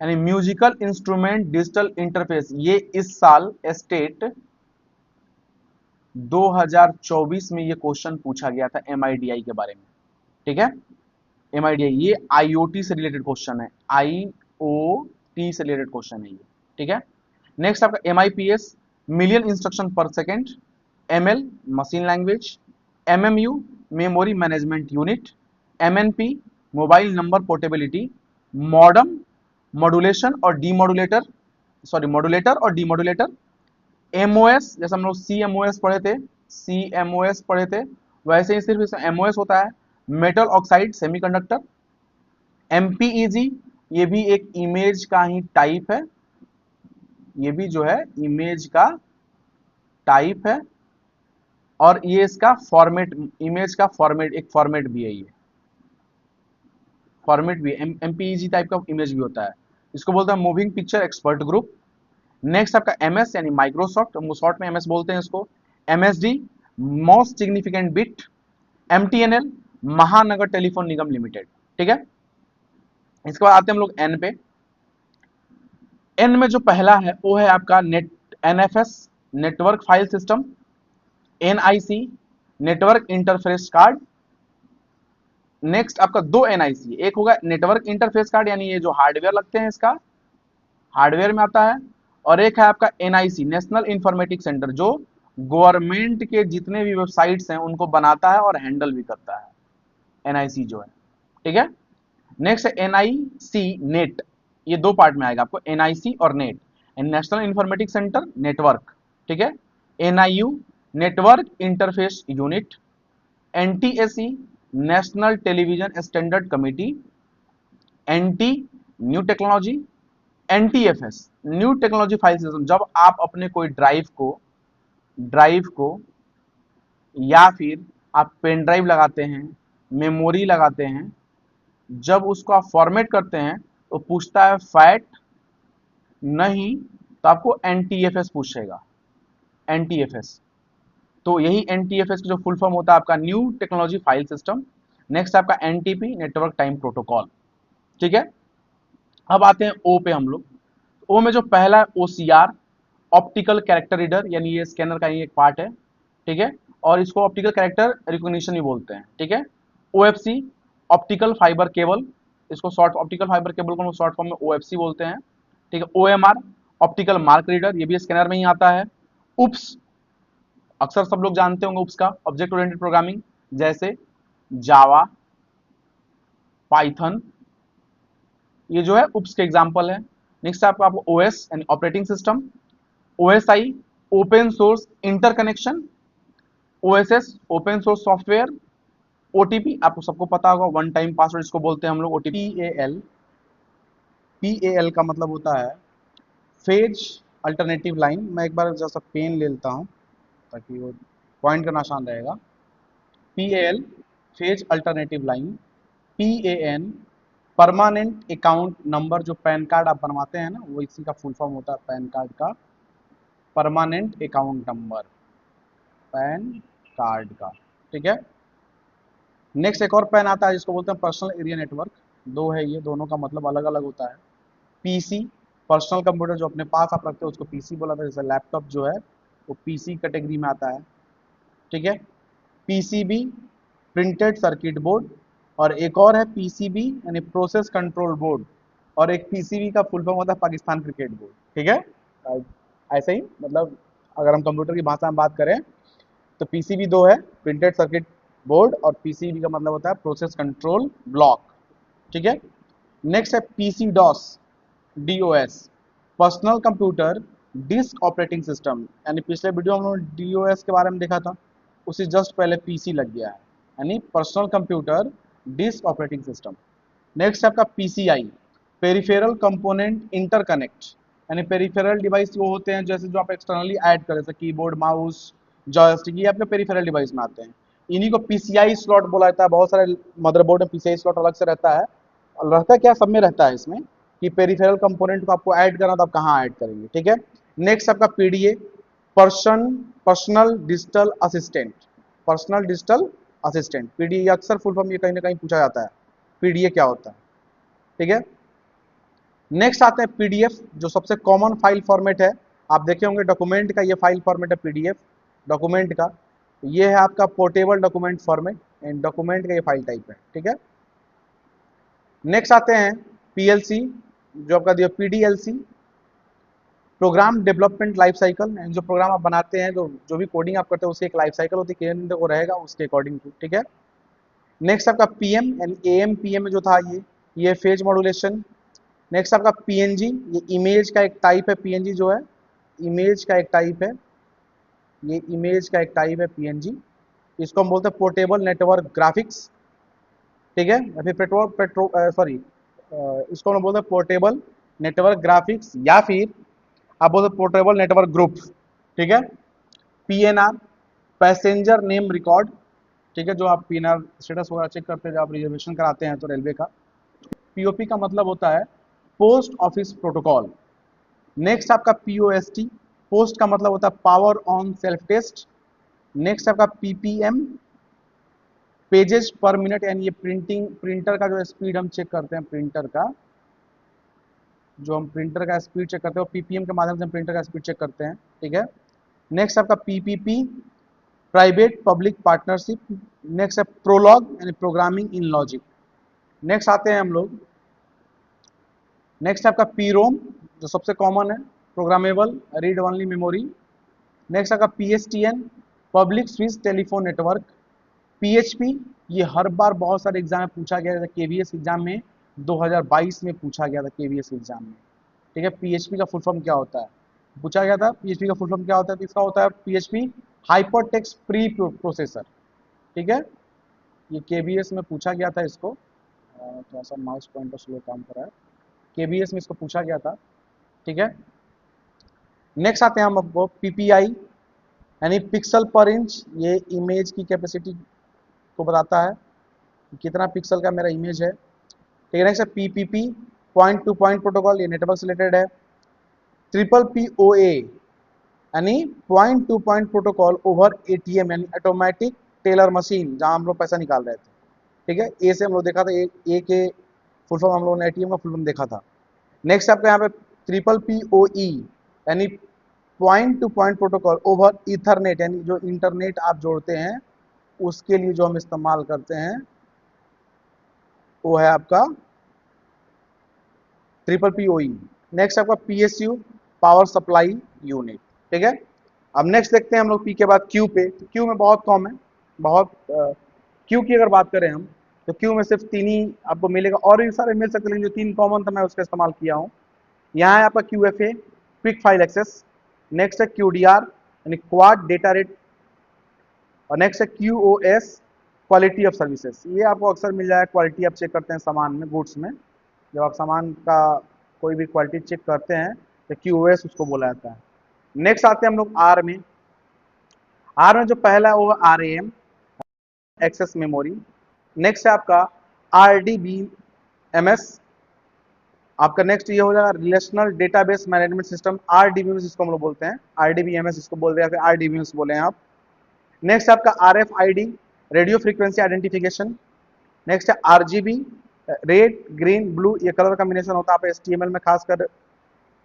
यानी म्यूजिकल इंस्ट्रूमेंट डिजिटल इंटरफेस, ये इस साल स्टेट 2024 में ये क्वेश्चन पूछा गया था MIDI के बारे में, ठीक है। MIDI ये IoT से रिलेटेड क्वेश्चन है, IoT से रिलेटेड क्वेश्चन है ये, ठीक है। नेक्स्ट आपका MIPS, मिलियन इंस्ट्रक्शन पर second. ML, machine language. MMU, memory management unit. MNP, mobile number portability. Modem, modulation और डीमॉड्यूलेटर, सॉरी मॉड्यूलेटर और डीमॉड्यूलेटर। MOS, जैसे हम लोग CMOS पढ़े थे, CMOS पढ़े थे, वैसे ही सिर्फ इसमें MOS होता है, मेटल ऑक्साइड सेमीकंडक्टर। MPEG, ये भी एक इमेज का ही टाइप है, ये भी जो है इमेज का टाइप है, और ये इसका फॉर्मेट, इमेज का फॉर्मेट, एक फॉर्मेट भी है, ये फॉर्मेट भी है, MPEG टाइप का इमेज भी होता है, इसको बोलते हैं moving picture expert group. Next आपका MS यानी माइक्रोसॉफ्ट, शॉर्ट में MS बोलते हैं इसको। MSD, most significant bit. MTNL, महानगर टेलीफोन निगम लिमिटेड, ठीक है। इसके बाद आते हैं हम लोग N पे। N में जो पहला है वो है आपका NFS, network file system. NIC, network interface card. Next आपका दो NIC, एक होगा नेटवर्क इंटरफेस कार्ड, यानी ये जो हार्डवेयर लगते हैं इसका, हार्डवेयर में आता है, और एक है आपका NIC, नेशनल इंफॉर्मेटिक सेंटर, जो गवर्नमेंट के जितने भी वेबसाइट्स हैं उनको बनाता है और हैंडल भी करता है, NIC जो है, ठीक है। नेक्स्ट है NIC नेट, ये दो पार्ट में आएगा आपको, NIC और net, national informatic centre network, ठीक है। NIU, network interface unit. NTSE, national television standard committee. NT, new technology. NTFS, new technology file system, जब आप अपने कोई ड्राइव को या फिर आप पेन ड्राइव लगाते हैं, मेमोरी लगाते हैं, जब उसको आप फॉर्मेट करते हैं तो पूछता है फैट, नहीं तो आपको NTFS पूछेगा, NTFS। तो यही NTFS का जो फुल फॉर्म होता है आपका new technology file system. Next आपका NTP, नेटवर्क टाइम प्रोटोकॉल, ठीक है। अब आते हैं O पे हम लोग। O में जो पहला है OCR, ऑप्टिकल कैरेक्टर रीडर, यानी ये स्कैनर का ही एक पार्ट है, ठीक है, और इसको ऑप्टिकल कैरेक्टर रिकॉग्निशन भी बोलते हैं, ठीक है। OFC, ऑप्टिकल फाइबर केबल, इसको शॉर्ट ऑप्टिकल फाइबर केबल को शॉर्ट फॉर्म में OFC बोलते हैं, ठीक है। OMR, ऑप्टिकल मार्क रीडर, ये भी स्कैनर में ही आता है। UPS, अक्सर सब लोग जानते होंगे UPS का, ऑब्जेक्ट ओरिएंटेड प्रोग्रामिंग, जैसे जावा, पाइथन, ये जो है UPS के एग्जाम्पल है। नेक्स्ट आपको OS यानी operating system. OSI, open source interconnection. OSS, open source software. OTP, आपको सबको पता होगा, वन टाइम पासवर्ड इसको बोलते हैं हम लोग OTP। PAL, PAL का मतलब होता है फेज अल्टरनेटिव लाइन, मैं एक बार जैसा पेन ले लेता हूँ ताकि वो पॉइंट करना आसान रहेगा। PAL phase alternative line, PAN permanent account number, जो पैन कार्ड आप बनवाते हैं ना, वो इसी का फुल फॉर्म होता है पैन कार्ड का, permanent account number pan card का, ठीक है। नेक्स्ट एक और पैन आता है जिसको बोलते हैं पर्सनल एरिया नेटवर्क, दो है ये, दोनों का मतलब अलग अलग होता है। पीसी पर्सनल कंप्यूटर जो अपने पास आप रखते हो उसको पीसी बोला था, जैसे लैपटॉप जो है वो पीसी कैटेगरी में आता है, ठीक है। पीसीबी प्रिंटेड सर्किट बोर्ड, और एक और है पीसीबी यानी प्रोसेस कंट्रोल बोर्ड, और एक पीसीबी का फुल फॉर्म होता है पाकिस्तान क्रिकेट बोर्ड, ठीक है। ऐसे ही मतलब अगर हम कंप्यूटर की भाषा में बात करें तो पीसीबी दो है, प्रिंटेड सर्किट बोर्ड, और पीसीबी का मतलब होता है प्रोसेस कंट्रोल ब्लॉक, ठीक है। नेक्स्ट है PC DOS, DOS personal computer disk operating system, यानी पिछले वीडियो में हम लोग डीओएस के बारे में देखा था, उसी जस्ट पहले पीसी लग गया है, यानी personal computer disk operating system. Next आपका पीसीआई पेरिफेरल कंपोनेंट इंटरकनेक्ट, यानी पेरिफेरल डिवाइस वो होते हैं जैसे जो आप एक्सटर्नली ऐड करें, जैसे कीबोर्ड माउस जॉयस्टिक, ये आपके पेरिफेरल डिवाइस में आते हैं, इन्हीं को पीसीआई स्लॉट बोला जाता है। बहुत सारे मदरबोर्ड में पीसीआई स्लॉट अलग से रहता है, और रहता क्या सब में रहता है इसमें कि पेरिफेरल कंपोनेंट को आपको ऐड करना तो आप कहाँ ऐड करेंगे, ठीक है। नेक्स्ट आपका PDA personal digital assistant, personal digital assistant PDA अक्सर फुल फॉर्म ये कहीं ना कहीं पूछा जाता है, पीडीए क्या होता है, ठीक है। नेक्स्ट आते हैं पीडीएफ, जो सबसे कॉमन फाइल फॉर्मेट है, आप देखे होंगे डॉक्यूमेंट का ये फाइल फॉर्मेट है पीडीएफ डॉक्यूमेंट का, ये है आपका portable document format, and document का ये फाइल टाइप है, ठीक है। नेक्स्ट आते हैं पीएलसी, जो आपका दिया पीडीएलसी प्रोग्राम डेवलपमेंट लाइफ साइकिल, जो प्रोग्राम आप बनाते हैं, जो भी कोडिंग आप करते हैं उसकी एक लाइफ साइकिल होती है, केंद्र को रहेगा उसके अकॉर्डिंग, ठीक है। नेक्स्ट आपका पीएम यानी एएम पीएम जो था ये फेज मॉड्यूलेशन। नेक्स्ट आपका पीएनजी, ये इमेज का एक टाइप है, पीएनजी जो है इमेज का एक टाइप है, ये इमेज का एक टाइप है पीएनजी, इसको हम बोलते हैं पोर्टेबल नेटवर्क ग्राफिक्स, ठीक है। या फिर इसको हम बोलते हैं पोर्टेबल नेटवर्क ग्राफिक्स, या फिर आप बोलते पोर्टेबल नेटवर्क ग्रुप, ठीक है। पीएनआर पैसेंजर नेम रिकॉर्ड, ठीक है, जो आप पीएनआर स्टेटस वगैरह चेक करते हैं जब आप रिजर्वेशन कराते हैं तो रेलवे का। पीओपी का मतलब होता है पोस्ट ऑफिस प्रोटोकॉल। नेक्स्ट आपका पीओएसटी, पोस्ट का मतलब होता है power on self test. Next आपका पीपीएम पेजेस पर मिनट, यानी ये प्रिंटर का जो स्पीड हम चेक करते हैं, प्रिंटर का जो हम प्रिंटर का स्पीड चेक करते हैं पीपीएम के माध्यम से हम प्रिंटर का स्पीड चेक करते हैं, ठीक है। नेक्स्ट आपका PPP private public partnership. Next है प्रोलॉग यानी प्रोग्रामिंग इन लॉजिक। नेक्स्ट आते हैं हम लोग, नेक्स्ट आपका पीरोम जो सबसे कॉमन है, programmable read only memory. Next आपका PSTN public switch telephone network. PHP ये हर बार बहुत सारे एग्जाम में पूछा गया था, केवीएस एग्जाम में 2022 में पूछा गया था केवीएस एग्जाम में, ठीक है। पीएचपी का फुल फॉर्म क्या होता है पूछा गया था, पीएचपी का फुल फॉर्म क्या होता है, तो इसका होता है पीएचपी हाइपरटेक्स्ट प्री प्रोसेसर, ठीक है। ये केवीएस में पूछा गया था इसको, थोड़ा सा माउस पॉइंटर स्लो काम कर रहा है, केवीएस में इसको पूछा गया था, ठीक है। नेक्स्ट आते हैं हम आपको पीपीआई यानी पिक्सल पर इंच, ये इमेज की कैपेसिटी को बताता है कि कितना पिक्सल का मेरा इमेज है, ठीक है। नेक्स्ट है PPP point two point protocol, ये नेटवर्क से रिलेटेड है। ट्रिपल पीओए यानी point two point protocol over ATM यानी ऑटोमेटिक टेलर मशीन, जहां हम लोग पैसा निकाल रहे थे, ठीक है। ए से हम लोग देखा था, ए के फुल फॉर्म हम लोगों ने एटीएम का फुल फॉर्म देखा था। नेक्स्ट आपका यहाँ पे ट्रिपल पीओई यानी point two point protocol over Ethernet, यानी जो इंटरनेट आप जोड़ते हैं उसके लिए जो हम इस्तेमाल करते हैं वो है आपका ट्रिपल पीओई। नेक्स्ट आपका पीएसयू पावर सप्लाई यूनिट, ठीक है। अब नेक्स्ट देखते हैं हम लोग पी के बाद क्यू पे, तो क्यू में बहुत कम है, बहुत क्यू की अगर बात करें हम तो क्यू में सिर्फ तीन ही आपको मिलेगा, और भी सारे मिल सकते, लेकिन जो तीन कॉमन था मैं उसका इस्तेमाल किया हूँ। यहाँ है आपका Q F A quick file access. Next है क्यू डी आर यानी क्वाड डेटा रेट, और नेक्स्ट है Q O S quality of services, ये आपको अक्सर मिल जाएगा, क्वालिटी आप चेक करते हैं सामान में, गुड्स में, जब आप सामान का कोई भी क्वालिटी चेक करते हैं तो QoS उसको बोला जाता है। नेक्स्ट आते हैं हम लोग आर में। आर में जो पहला है वो है RAM, एक्सेस मेमोरी। नेक्स्ट है आपका RDBMS। आपका नेक्स्ट ये हो जाएगा relational database management system, RDBMS जिसको हम लोग बोलते हैं, RDBMS इसको बोलते हैं, या फिर RDBMS बोले हैं आप। नेक्स्ट आपका RFID, radio frequency identification. Next है RGB, रेड ग्रीन ब्लू, ये कलर कॉम्बिनेशन होता है आप HTML में, खासकर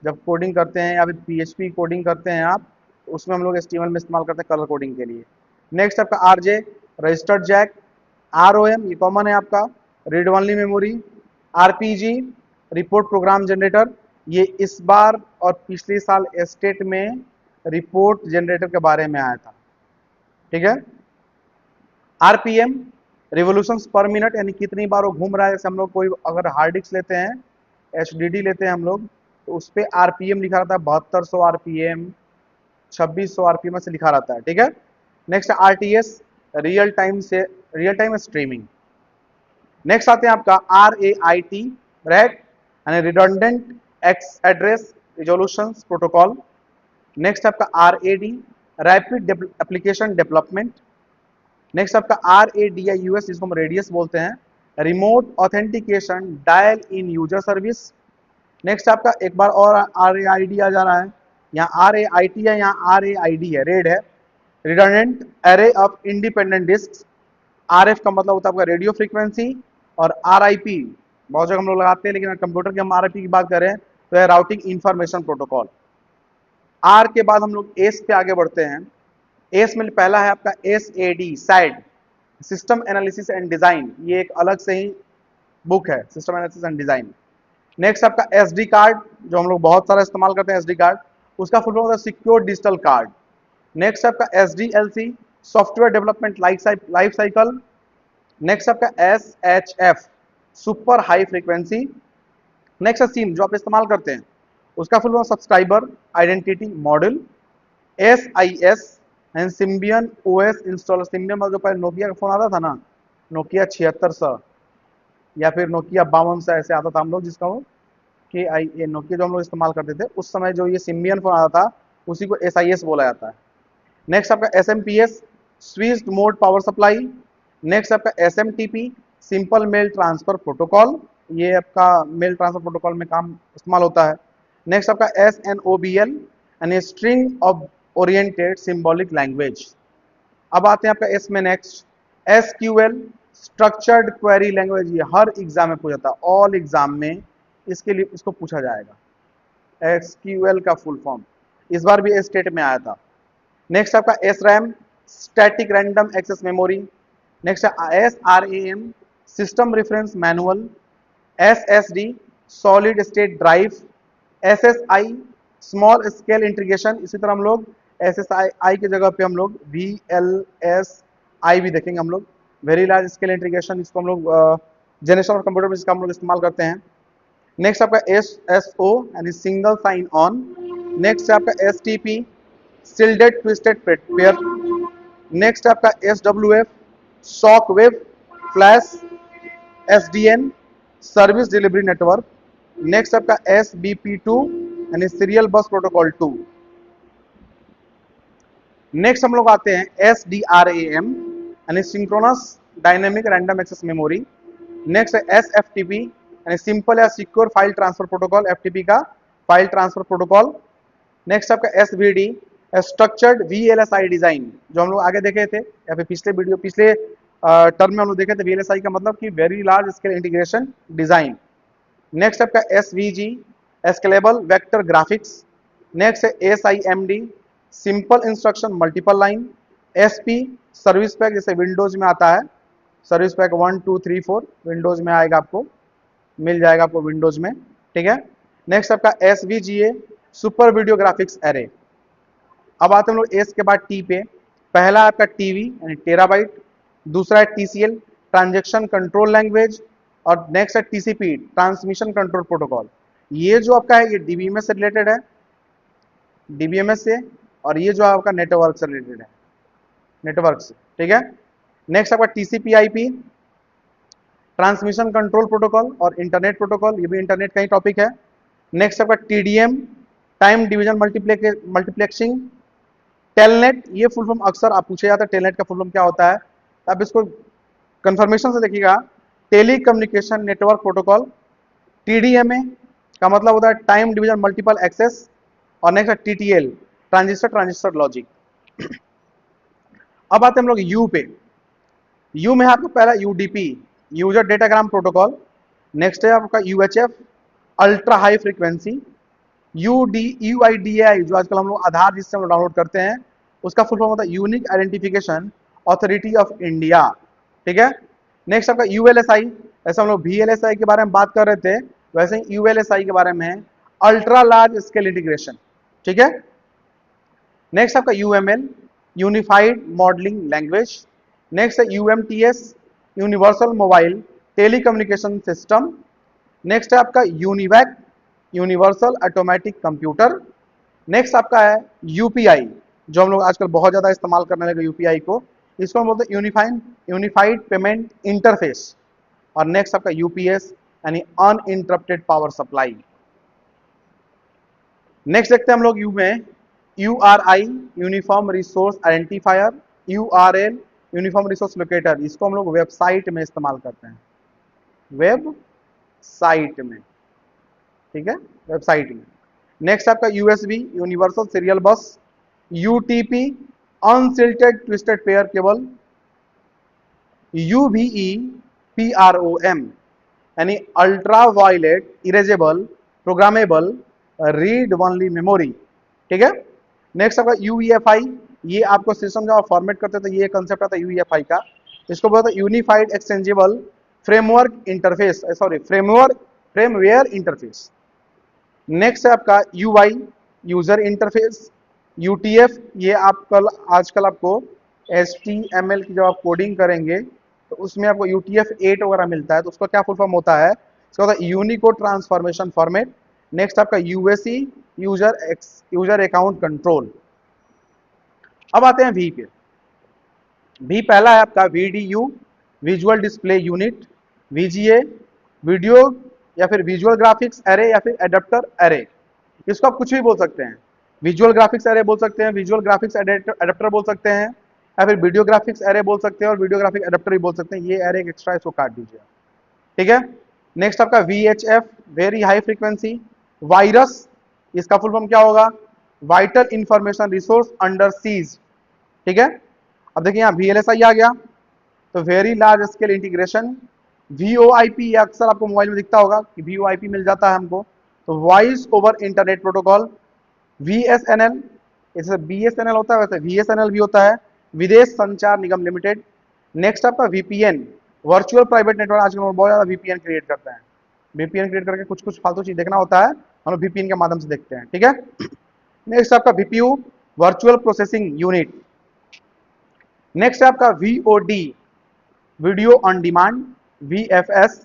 जब कोडिंग करते हैं या फिर PHP कोडिंग करते हैं आप, तो उसमें हम लोग HTML में इस्तेमाल करते हैं कलर कोडिंग के लिए। नेक्स्ट आपका RJ, रजिस्टर्ड जैक। ROM ये कॉमन है आपका, read only memory. RPG, report program generator, ये इस बार और पिछले साल स्टेट में रिपोर्ट जनरेटर के बारे में आया था, ठीक है। RPM, रिवोल्यूशंस पर मिनट, यानी कितनी बार वो घूम रहा है। जैसे हम लोग कोई अगर हार्ड डिस्क लेते हैं, HDD लेते हैं हम लोग, तो उस पर RPM लिखा रहता है, 7200 RPM, 2600 RPM से लिखा रहता है, ठीक है। Next RTS, real time streaming. Next आते हैं आपका RAIT, रैक यानी redundant address resolution protocol. Next आपका RAD, rapid application development. Next आपका RADIUS, जिसको हम रेडियस बोलते हैं, remote authentication dial in user service. Next आपका एक बार और RAID आ जा रहा है, यहाँ RAIT है, यहाँ RAID है, रेड है, redundant array of independent disk. RF का मतलब होता है आपका रेडियो फ्रीक्वेंसी, और RIP बहुत जगह हम लोग लगाते हैं, लेकिन कंप्यूटर की हम RIP की बात करें तो है राउटिंग इंफॉर्मेशन प्रोटोकॉल। R के बाद हम लोग S पे आगे बढ़ते हैं। S में पहला है आपका SAD, system analysis and design, ये एक अलग से ही बुक है, system analysis and design. Next आपका SD कार्ड, जो हम लोग बहुत सारा इस्तेमाल करते हैं SD कार्ड, उसका फुल फॉर्म होता है सिक्योर डिजिटल कार्ड। नेक्स्ट आपका SDLC, software development life cycle. Next आपका SHF, super high frequency. Next SIM जो आप इस्तेमाल करते हैं, उसका full form subscriber identity model. SIS and Symbian OS installer. Symbian मतलब जो पहले नोकिया का फोन आता था ना, नोकिया 7600 या फिर नोकिया 5200 ऐसे आता था हम लोग, जिसका वो KIA नोकिया जो हम लोग इस्तेमाल करते थे उस समय, जो ये सिम्बियन फोन आता था उसी को SIS बोला जाता है। नेक्स्ट आपका SMPS, switched mode power supply. Next आपका SMTP, simple mail transfer protocol, ये आपका मेल ट्रांसफर प्रोटोकॉल में काम इस्तेमाल होता है। नेक्स्ट आपका SNOBL, यानी string of oriented symbolic language. अब आते हैं आपका S में next SQL, structured query language, ये हर एग्जाम में पूछा था, ऑल एग्जाम में इसके लिए इसको पूछा जाएगा। SQL का फुल फॉर्म इस बार भी स्टेट में आया था। नेक्स्ट आपका SRAM, static random access memory. Next है SRAM, system reference manual. SSD, solid state drive. SSI, small scale integration, इसी तरह हम लोग SSI की जगह पे हम लोग VLSI भी देखेंगे हम लोग, वेरी लार्ज स्केल इंटीग्रेशन, जिसको हम लोग जनरेशन और कंप्यूटर में जिसका हम लोग इस्तेमाल करते हैं। नेक्स्ट आपका SSO, यानी सिंगल साइन ऑन। नेक्स्ट है आपका STP, शिल्डेड ट्विस्टेड पेयर। नेक्स्ट आपका SWF, shock wave flash. SDN, service delivery network. Next आपका SBP2, यानी सीरियल बस प्रोटोकॉल 2। नेक्स्ट हम लोग आते हैं SDRAM, यानी synchronous dynamic random access memory. Next है SFTP, यानी सिंपल या secure file transfer protocol, FTP का फाइल ट्रांसफर प्रोटोकॉल। नेक्स्ट आपका SVD, स्ट्रक्चर्ड VLSI डिजाइन, जो हम लोग आगे देखे थे या फिर पिछले टर्म में हम लोग देखे थे, VLSI का मतलब कि very large scale integration design. Next आपका SVG, scalable vector graphics. Next है SIMD, simple instruction multiple line. SP, service pack, जैसे विंडोज में आता है, सर्विस पैक 1 2 3 4 विंडोज में आएगा, आपको मिल जाएगा आपको विंडोज में, ठीक है। नेक्स्ट आपका SVGA, super video graphics array. अब आते हैं हम लोग एस के बाद टी पे। पहला आपका टीवी यानी टेराबाइट, दूसरा है TCL, ट्रांजेक्शन कंट्रोल लैंग्वेज, और नेक्स्ट है TCP, ट्रांसमिशन कंट्रोल प्रोटोकॉल। ये जो आपका है ये DBMS से रिलेटेड है, DBMS से, और ये जो आपका नेटवर्क से रिलेटेड है, नेटवर्क से, ठीक है। नेक्स्ट आपका TCP/IP, ट्रांसमिशन कंट्रोल प्रोटोकॉल और इंटरनेट प्रोटोकॉल, ये भी इंटरनेट का ही टॉपिक है। नेक्स्ट आपका TDM, time division multiplexing, telnet, ये फुल फॉर्म अक्सर आप पूछे जाता है टेलनेट का फुल फॉर्म क्या होता है, आप इसको कंफर्मेशन से देखिएगा, telecommunication network protocol. TDMA का मतलब होता है टाइम डिवीजन मल्टीपल एक्सेस, और नेक्स्ट है टीटीएल, ट्रांजिस्टर ट्रांजिस्टर लॉजिक। अब आते हैं हम लोग यू पे। यू में है आपका पहला UDP, user datagram protocol. Next है आपका UHF, ultra high frequency. UIDAI, जो आजकल हम लोग आधार जिससे हम डाउनलोड करते हैं, उसका फुल फॉर्म होता है unique identification authority of India. ठीक है। नेक्स्ट आपका यूएलएसआई, ऐसे हम लोग वीएलएसआई के बारे में बात कर रहे थे, वैसे ही यूएलएसआई के बारे में है अल्ट्रा लार्ज स्केल इंटीग्रेशन। ठीक है। नेक्स्ट आपका UML, unified modelling language. Next है UMTS, universal mobile telecommunication system. Next है आपका UNIVAC, universal automatic computer. Next आपका है यूपीआई, जो हम लोग आजकल बहुत ज्यादा इस्तेमाल करने लगे यूपीआई को, इसको हम बोलते हैं यूनिफाइड पेमेंट इंटरफेस। और नेक्स्ट आपका यूपीएस यानी अनइंटरप्टेड पावर सप्लाई। नेक्स्ट देखते हैं हम लोग यू में URI, uniform resource identifier. URL, uniform resource locator, इसको हम लोग वेबसाइट में इस्तेमाल करते हैं, वेबसाइट में। ठीक है, वेबसाइट में। नेक्स्ट आपका USB, universal serial bus. UTP, unshielded twisted pair cable. UVE PROM यानी ultra violet erasable programmable read only memory. ठीक है। नेक्स्ट आपका यूईएफआई, ये आपको सिस्टम जब आप फॉर्मेट करते थे ये कंसेप्ट आता है यूईएफआई का, इसको बोलते हैं unified exchangeable framework interface, sorry firmware interface. Next है आपका यूआई, यूजर इंटरफेस। यूटीएफ, ये आप कल आजकल आपको HTML की जब आप कोडिंग करेंगे तो उसमें आपको UTF-8 वगैरह मिलता है, तो उसका क्या फुल फॉर्म होता है, इसका होता है यूनिकोड ट्रांसफॉर्मेशन फॉर्मेट। नेक्स्ट आपका यूएसी, यूजर अकाउंट कंट्रोल। अब आते हैं वी पे। वी पहला है आपका VDU, visual display unit. VGA, video या फिर विजुअल ग्राफिक्स एरे या फिर एडेप्टर एरे, इसको आप कुछ भी बोल सकते हैं, विजुअल ग्राफिक्स एरे बोल सकते हैं, विजुअल ग्राफिक्स एडेप्टर बोल सकते हैं, या फिर वीडियो ग्राफिक्स एरे बोल सकते हैं और वीडियो ग्राफिक एडेप्टर भी बोल सकते हैं। ये एरे एक्स्ट्रा, इसको काट दीजिए। ठीक है। नेक्स्ट आपका VHF, very high frequency. Virus, इसका फुल फॉर्म क्या होगा, vital information resource under seize. ठीक है। अब देखिए यहाँ VLSI आ गया, तो very large scale integration. VoIP, ये अक्सर आपको मोबाइल में दिखता होगा कि VoIP मिल जाता है हमको, तो voice over internet protocol. VSNL, जैसे BSNL होता है वैसे VSNL भी होता है, विदेश संचार निगम लिमिटेड। नेक्स्ट आपका VPN, वर्चुअल प्राइवेट नेटवर्क, आजकल हम बहुत ज्यादा VPN क्रिएट करते हैं, VPN क्रिएट करके कुछ कुछ फालतू चीज देखना होता है, हम लोग VPN के माध्यम से देखते हैं। ठीक है। नेक्स्ट आपका VPU, virtual processing unit. Next है आपका VOD, video on demand. VFS,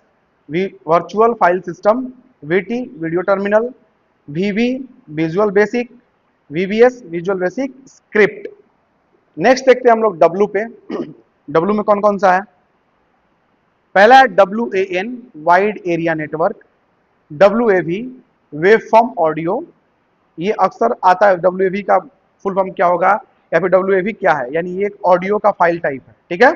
virtual file system. VT, video terminal. VB, visual basic. VBS, visual basic script. Next देखते हैं हम लोग W पे। W में कौन कौन सा है, पहला है WAN, wide area network. WAV, wave form audio, ये अक्सर आता है, WAV का फुल फॉर्म क्या होगा या फिर WAV क्या है, यानी ये एक ऑडियो का फाइल टाइप है। ठीक है।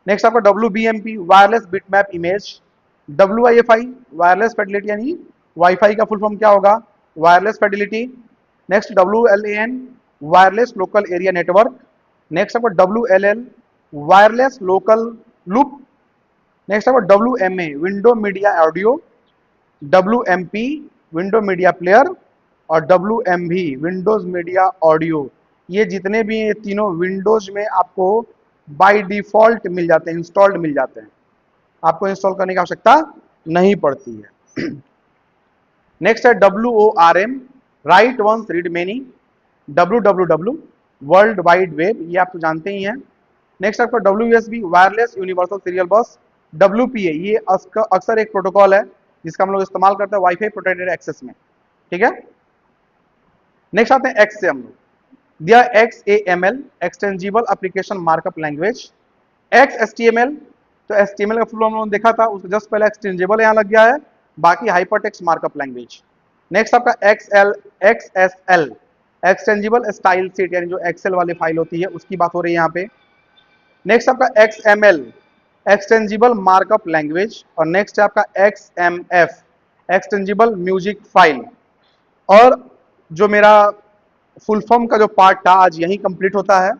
नेक्स्ट आपका WBMP, wireless bitmap image. WIFI, wireless Fidelity, यानी वाईफाई का फुल फॉर्म क्या होगा, wireless Fidelity. Next WLAN, wireless local area network. Next आपका WLL, wireless local loop. Next आपका WMA, window media audio. WMP, window media player. और WMV, Windows media audio. ये जितने भी ये तीनों विंडोज में आपको बाय डिफॉल्ट मिल जाते हैं, इंस्टॉल्ड मिल जाते हैं, आपको इंस्टॉल करने की आवश्यकता नहीं पड़ती है। नेक्स्ट है WORM, write once read many. WWW, world wide web, ये आप तो जानते ही हैं। नेक्स्ट आपका WUSB, wireless universal serial bus. WPA, ये अक्सर एक प्रोटोकॉल है जिसका हम लोग इस्तेमाल करते हैं वाईफाई प्रोटेक्टेड एक्सेस में। ठीक है। नेक्स्ट आते हैं X से हम लोग, दिया XAML, extensible application markup language. XHTML, तो HTML का फुल हम लोगों ने देखा था, उसको जस्ट पहले एक्सटेंजिबल यहाँ लग गया है, बाकी हाइपरटेक्स्ट मार्कअप लैंग्वेज। नेक्स्ट आपका XSL एक्सटेंजिबल स्टाइल शीट, यानी जो एक्सेल वाली फाइल होती है उसकी बात हो रही है यहाँ पे। नेक्स्ट आपका XML एक्सटेंजिबल मार्कअप लैंग्वेज, और नेक्स्ट है आपका XMF एक्सटेंजिबल म्यूजिक फाइल। और जो मेरा फुल फॉर्म का जो पार्ट था आज यही कंप्लीट होता है।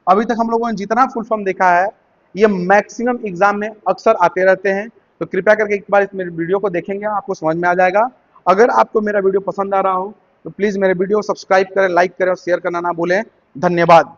अभी तक हम लोगों ने जितना फुल फॉर्म देखा है ये मैक्सिमम एग्जाम में अक्सर आते रहते हैं, तो कृपया करके एक बार इस मेरे वीडियो को देखेंगे, आपको समझ में आ जाएगा। अगर आपको मेरा वीडियो पसंद आ रहा हो तो प्लीज़ मेरे वीडियो को सब्सक्राइब करें, लाइक करें और शेयर करना ना भूलें। धन्यवाद।